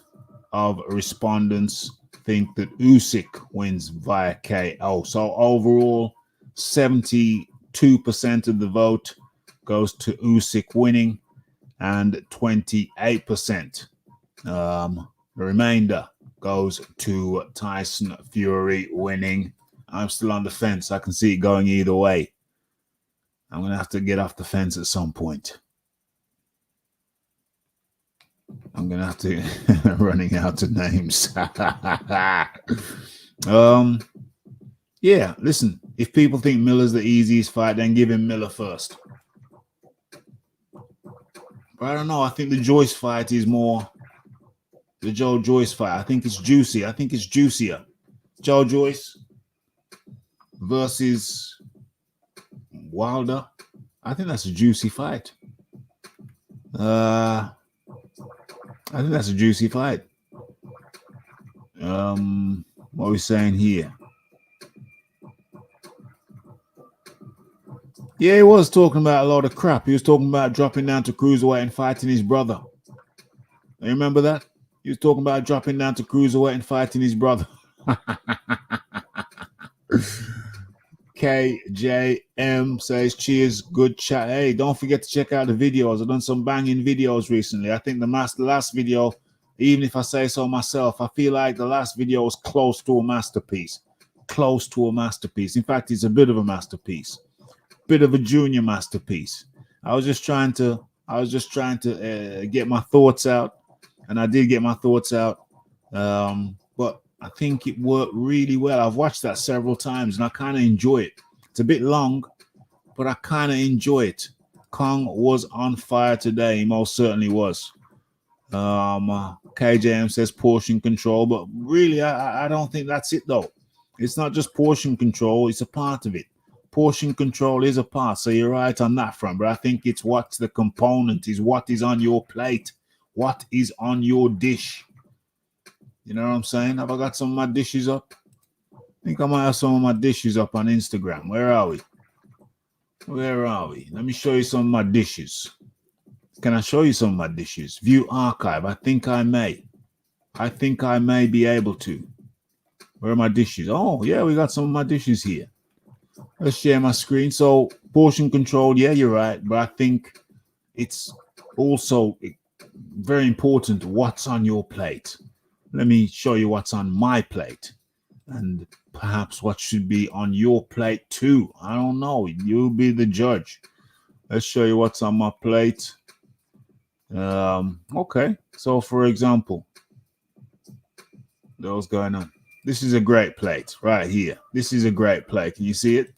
of respondents think that Usyk wins via KO. So overall, 72% of the vote goes to Usyk winning, and 28%. The remainder goes to Tyson Fury winning. I'm still on the fence. I can see it going either way. I'm going to have to get off the fence at some point. I'm going to have to running out of names. Yeah, listen, if people think Miller's the easiest fight, then give him Miller first. But I don't know. I think the Joyce fight is more the Joe Joyce fight. I think it's juicy. I think it's juicier. Joe Joyce versus Wilder. I think that's a juicy fight. I think that's a juicy fight. What are we saying here? Yeah, he was talking about a lot of crap. He was talking about dropping down to cruiserweight and fighting his brother. You remember that? He was talking about dropping down to cruiserweight and fighting his brother. KJM says, cheers, good chat. Hey, don't forget to check out the videos. I've done some banging videos recently. I think the last video, even if I say so myself, I feel like the last video was close to a masterpiece. Close to a masterpiece. In fact, it's a bit of a masterpiece. Bit of a junior masterpiece. I was just trying to get my thoughts out, and I did get my thoughts out. But I think it worked really well. I've watched that several times, and I kind of enjoy it. It's a bit long, but I kind of enjoy it. Kong was on fire today. He most certainly was. KJM says portion control, but really, I don't think that's it, though. It's not just portion control. It's a part of it. Portion control is a part, so you're right on that front. But I think it's what's the component, is what is on your plate, what is on your dish. You know what I'm saying? Have I got some of my dishes up? I think I might have some of my dishes up on Instagram. Where are we? Where are we? Let me show you some of my dishes. Can I show you some of my dishes? View archive. I think I may. I think I may be able to. Where are my dishes? Oh, yeah, we got some of my dishes here. Let's share my screen. So portion control, yeah, you're right. But I think it's also very important what's on your plate. Let me show you what's on my plate, and perhaps what should be on your plate too. I don't know. You'll be the judge. Let's show you what's on my plate. Okay. So for example, what's going on? This is a great plate right here. This is a great plate. Can you see it?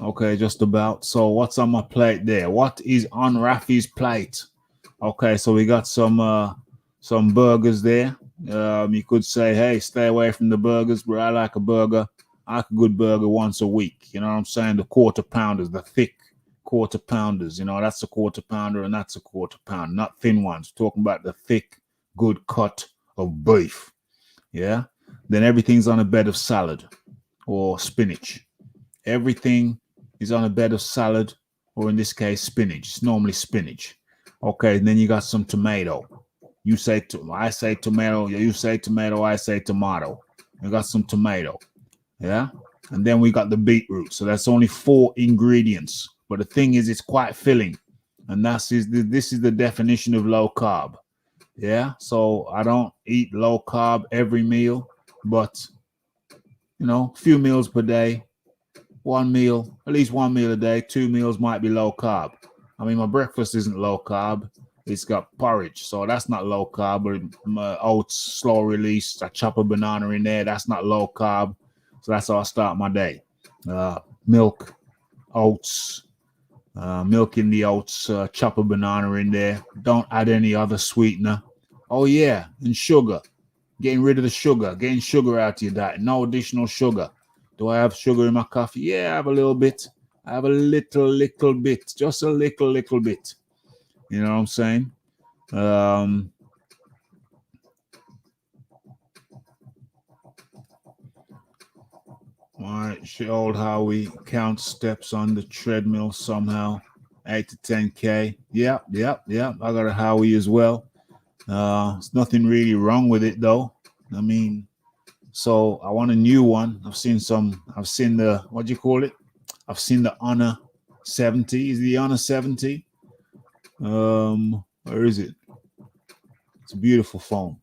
Okay, just about. So what's on my plate there? What is on Rafi's plate? Okay, so we got some burgers there. You could say, hey, stay away from the burgers, but I like a burger. I like a good burger once a week. You know what I'm saying? The quarter pounders, the thick quarter pounders. You know, that's a quarter pounder and that's a quarter pounder, not thin ones. We're talking about the thick, good cut of beef. Yeah. Then everything's on a bed of salad or spinach. Everything is on a bed of salad, or in this case, spinach. It's normally spinach. Okay, and then you got some tomato. You say, I say tomato, you say tomato, I say tomato. We got some tomato. Yeah. And then we got the beetroot. So that's only 4 ingredients. But the thing is, it's quite filling. And this is the definition of low carb. Yeah. So I don't eat low carb every meal, but, you know, a few meals per day. 1 meal, at least 1 meal a day. 2 meals might be low carb. I mean, my breakfast isn't low carb. It's got porridge, so that's not low carb. But my oats, slow release. I chop a banana in there. That's not low carb. So that's how I start my day. Milk, oats, milk in the oats. Chop a banana in there. Don't add any other sweetener. Oh yeah, and sugar. Getting rid of the sugar. Getting sugar out of your diet. No additional sugar. Do I have sugar in my coffee? Yeah, I have a little bit. I have a little bit. Just a little bit. You know what I'm saying? All right, old Howie counts steps on the treadmill somehow. 8 to 10K. Yep. I got a Howie as well. There's nothing really wrong with it though. I mean, so I want a new one. I've seen the, what do you call it? I've seen the Honor 70. Is the Honor 70? Where is it? It's a beautiful phone.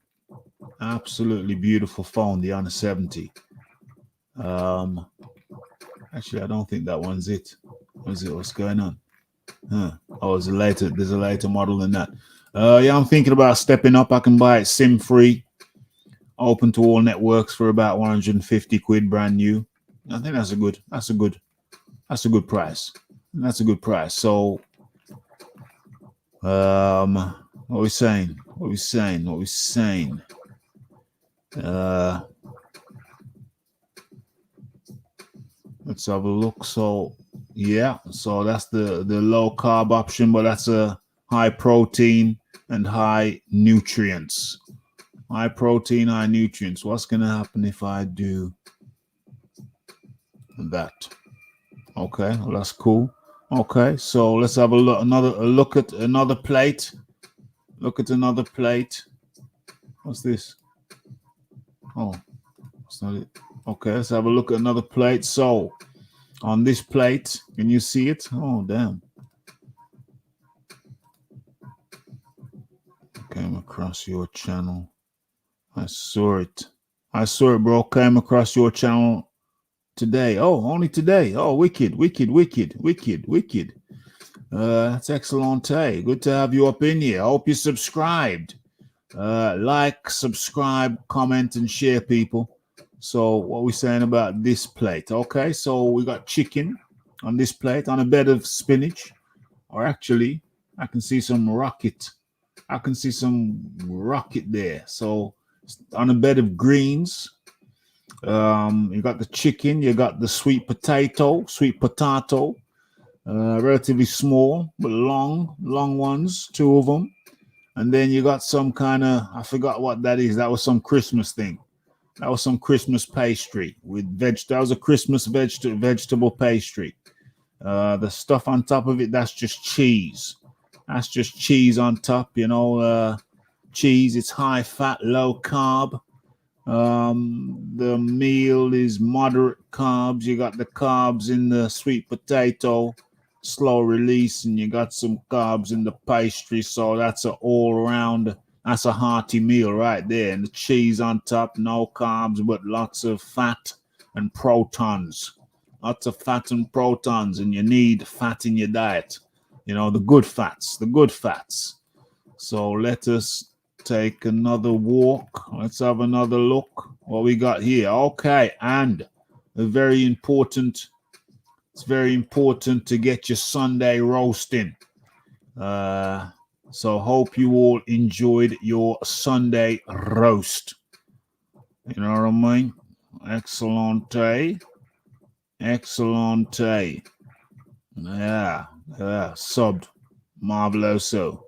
Absolutely beautiful phone, the Honor 70. Actually, I don't think that one's it. What is it? What's going on? Oh, there's a later model than that. Yeah, I'm thinking about stepping up. I can buy it SIM free, open to all networks for about 150 quid, brand new. I think that's a good price. That's a good price. So, what are we saying? Let's have a look. So, yeah, so that's the low carb option, but that's a high protein and high nutrients. High protein, high nutrients. What's going to happen if I do that? Okay, well, that's cool. Okay, so let's have a look at another plate. Look at another plate. What's this? Oh, that's not it. Okay, let's have a look at another plate. So, on this plate, can you see it? Oh, damn. Came across your channel. I saw it, bro. Came across your channel today. Oh, only today. Oh, wicked. That's excellent. Hey, good to have you up in here. I hope you subscribed. Like, subscribe, comment, and share, people. So what are we saying about this plate? Okay, so we got chicken on this plate on a bed of spinach. Or actually, I can see some rocket. There. So on a bed of greens, you got the chicken, you got the sweet potato, relatively small, but long ones, 2 of them. And then you got some kind of, I forgot what that is. That was some Christmas thing. That was some Christmas pastry with that was a Christmas vegetable pastry. The stuff on top of it, that's just cheese. That's just cheese on top, cheese. It's high fat, low carb. The meal is moderate carbs. You got the carbs in the sweet potato, slow release, and you got some carbs in the pastry. So that's that's a hearty meal right there. And the cheese on top, no carbs, but lots of fat and protons. Lots of fat and protons, and you need fat in your diet. The good fats. So let us take another walk. Let's have another look. What we got here. Okay, and it's very important to get your Sunday roasting. So hope you all enjoyed your Sunday roast. You know what I mean? Excellente. Yeah, subbed. Marveloso.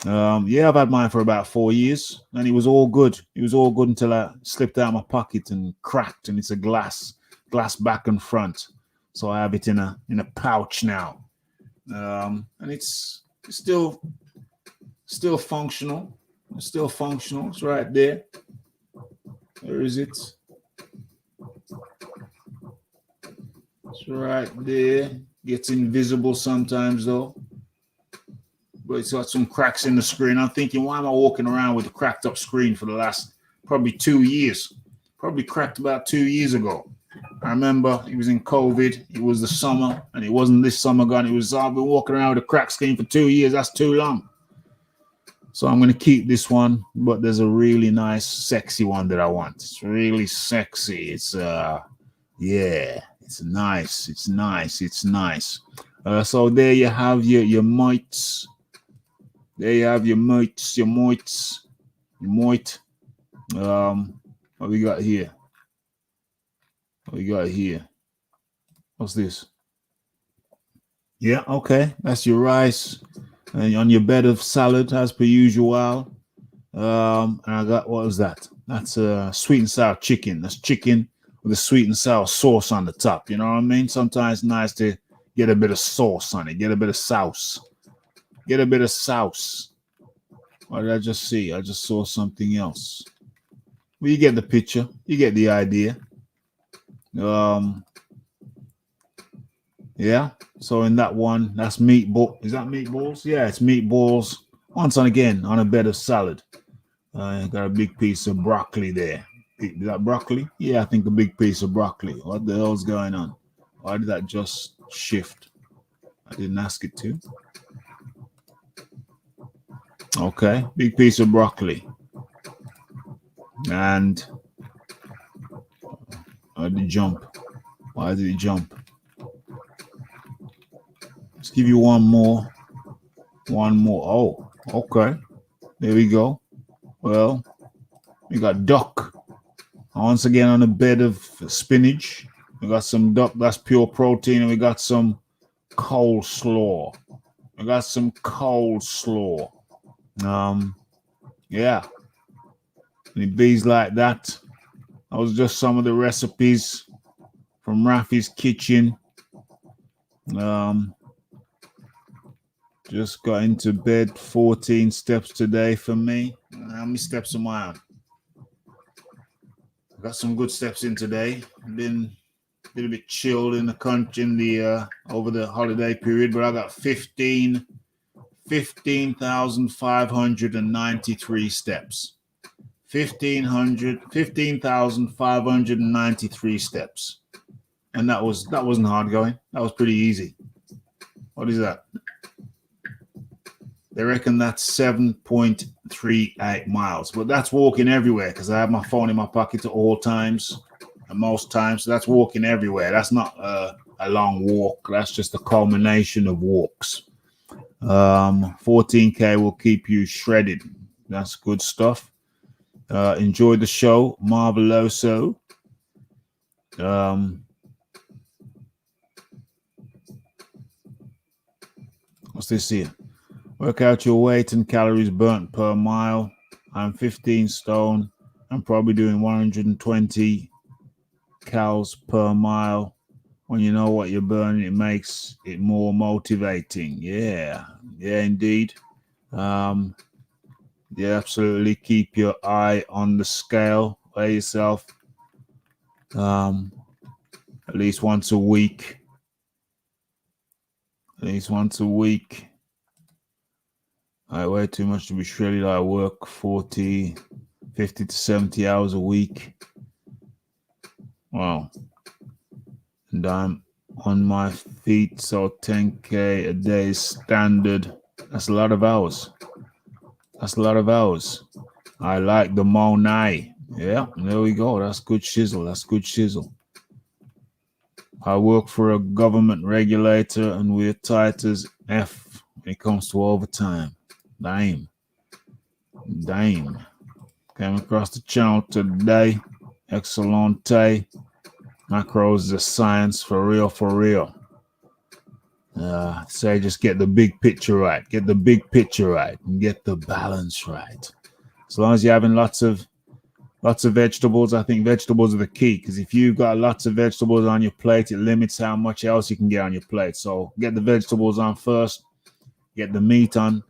Yeah, I've had mine for about 4 years, and it was all good. It was all good until I slipped out of my pocket and cracked, and it's a glass back and front. So I have it in a pouch now, and it's still functional. It's still functional. It's right there. Where is it? It's right there. Gets invisible sometimes though. But it's got some cracks in the screen. I'm thinking, why am I walking around with a cracked up screen for the last probably 2 years? Probably cracked about 2 years ago. I remember it was in COVID. It was the summer, and it wasn't this summer gone. I've been walking around with a cracked screen for 2 years. That's too long. So I'm going to keep this one, but there's a really nice, sexy one that I want. It's really sexy. It's yeah, it's nice. So there you have your mites. There you have your mites. What we got here? What's this? Yeah, okay. That's your rice. And on your bed of salad, as per usual. And I got, what was that? That's sweet and sour chicken. That's chicken with a sweet and sour sauce on the top. You know what I mean? Sometimes it's nice to get a bit of sauce on it, get a bit of sauce. Get a bit of sauce. What did I just see? I just saw something else. Well, you get the picture. You get the idea. Yeah. So in that one, that's meatball. Is that meatballs? Yeah, it's meatballs. Once and again on a bed of salad. Got a big piece of broccoli there. Is that broccoli? Yeah, I think a big piece of broccoli. What the hell's going on? Why did that just shift? I didn't ask it to. Okay, big piece of broccoli. And why did it jump? Why did it jump? Let's give you one more. One more. Oh, okay. There we go. Well, we got duck. Once again on a bed of spinach. We got some duck, that's pure protein, and we got some coleslaw. We got some coleslaw. Yeah. And it bees like that. That was just some of the recipes from Rafi's kitchen. Just got into bed. 14 steps today for me. How many steps am I on? Got some good steps in today. Been a little bit chilled in the country in the over the holiday period, but I got 15,593 steps. 15,593 steps. And that wasn't hard going. That was pretty easy. What is that? They reckon that's 7.38 miles, but that's walking everywhere because I have my phone in my pocket at all times and most times. So that's walking everywhere. That's not a long walk. That's just a culmination of walks. 14K will keep you shredded. That's good stuff. Enjoy the show. Marveloso. What's this here? Work out your weight and calories burnt per mile. I'm 15 stone. I'm probably doing 120 calories per mile. When you know what you're burning, it makes it more motivating. Yeah, indeed. Absolutely keep your eye on the scale. Weigh yourself at least once a week. I weigh too much to be shredded. I work 50 to 70 hours a week. Wow. And I'm on my feet, so 10K a day is standard. That's a lot of hours. I like the Monai. Yeah, there we go. That's good shizzle. I work for a government regulator, and we're tight as F when it comes to overtime. Damn. Came across the channel today. Excellente. Macros is a science for real. Say just get the big picture right. And get the balance right. As long as you're having lots of vegetables, I think vegetables are the key, because if you've got lots of vegetables on your plate, it limits how much else you can get on your plate. So get the vegetables on first, get the meat on,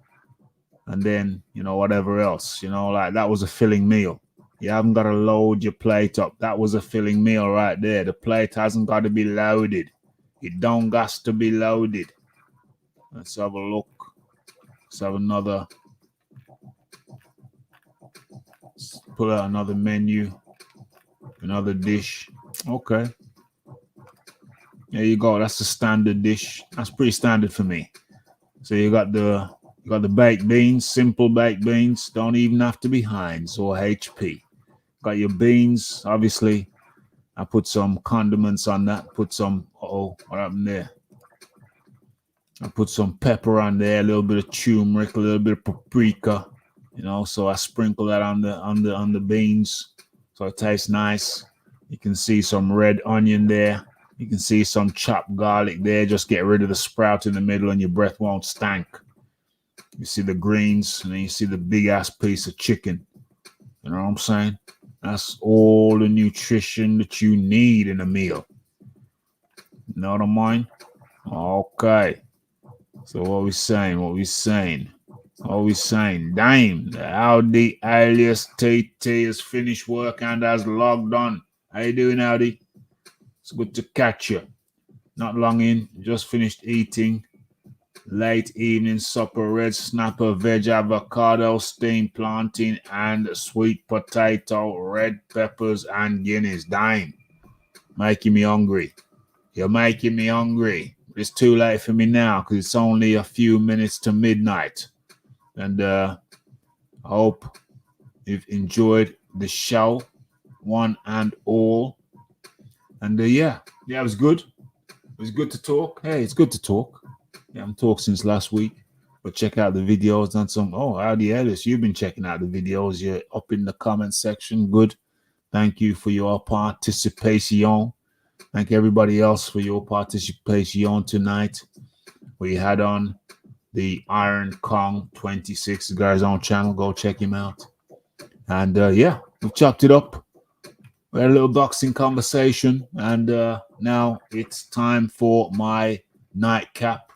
and then, whatever else, like that was a filling meal. You haven't got to load your plate up. That was a filling meal right there. The plate hasn't got to be loaded. It don't got to be loaded. Let's have a look. Let's have another. Let's pull out another menu. Another dish. Okay. There you go. That's the standard dish. That's pretty standard for me. So you got the baked beans, simple baked beans. Don't even have to be Heinz or HP. Got your beans. Obviously, I put some condiments on that. Put some. What happened there? I put some pepper on there, a little bit of turmeric, a little bit of paprika. So I sprinkle that on the beans, so it tastes nice. You can see some red onion there. You can see some chopped garlic there. Just get rid of the sprout in the middle, and your breath won't stank. You see the greens, and then you see the big ass piece of chicken. You know what I'm saying? That's all the nutrition that you need in a meal. You know what I mean? Okay. So what we saying? Dame, the Audi alias TT has finished work and has logged on. How you doing, Audi? It's good to catch you. Not long in, just finished eating. Late evening supper, red snapper, veg avocado, steamed plantain, and sweet potato, red peppers, and guineas. Dime. Making me hungry. You're making me hungry. It's too late for me now because it's only a few minutes to midnight. And I hope you've enjoyed the show, one and all. And yeah, it was good. It was good to talk. Hey, it's good to talk. Yeah, I haven't talked since last week. But check out the videos. Done some. Oh, Howdy Ellis, you've been checking out the videos. You're up in the comment section. Good. Thank you for your participation. Thank everybody else for your participation tonight. We had on the Iron Kong 26 guy's own channel. Go check him out. And yeah, we chopped it up. We had a little boxing conversation. And now it's time for my nightcap.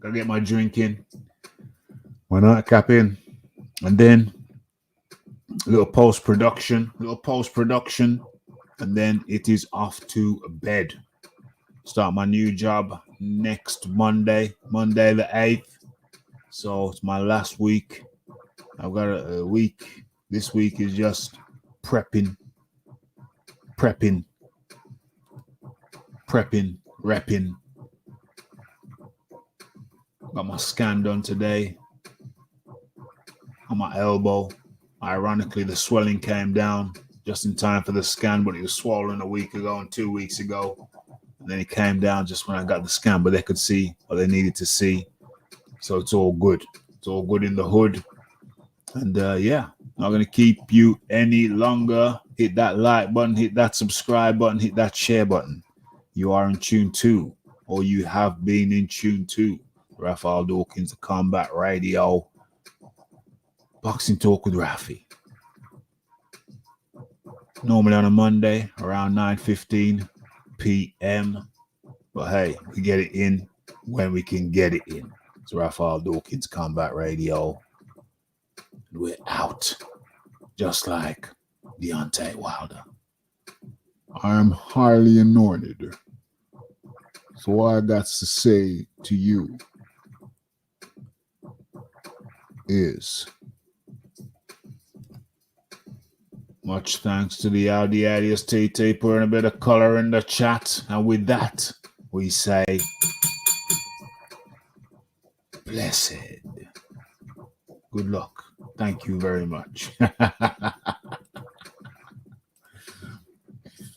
Gotta get my drink in. My nightcap in. And then a little post-production. And then it is off to bed. Start my new job next Monday the 8th. So it's my last week. I've got a week. This week is just prepping, repping. Got my scan done today on my elbow. Ironically, the swelling came down just in time for the scan, but it was swollen a week ago and 2 weeks ago. And then it came down just when I got the scan, but they could see what they needed to see. So it's all good. It's all good in the hood. And yeah, not going to keep you any longer. Hit that like button, hit that subscribe button, hit that share button. You are in tune to, or you have been in tune to, Raphael Dawkins, the Combat Radio. Boxing Talk with Rafi. Normally on a Monday around 9:15 p.m. But hey, we get it in when we can get it in. It's Raphael Dawkins, Combat Radio. We're out. Just like Deontay Wilder. I am highly anointed. So what I got to say to you is much thanks to the Audi alias TT putting a bit of color in the chat. And with that, we say blessed. Good luck. Thank you very much.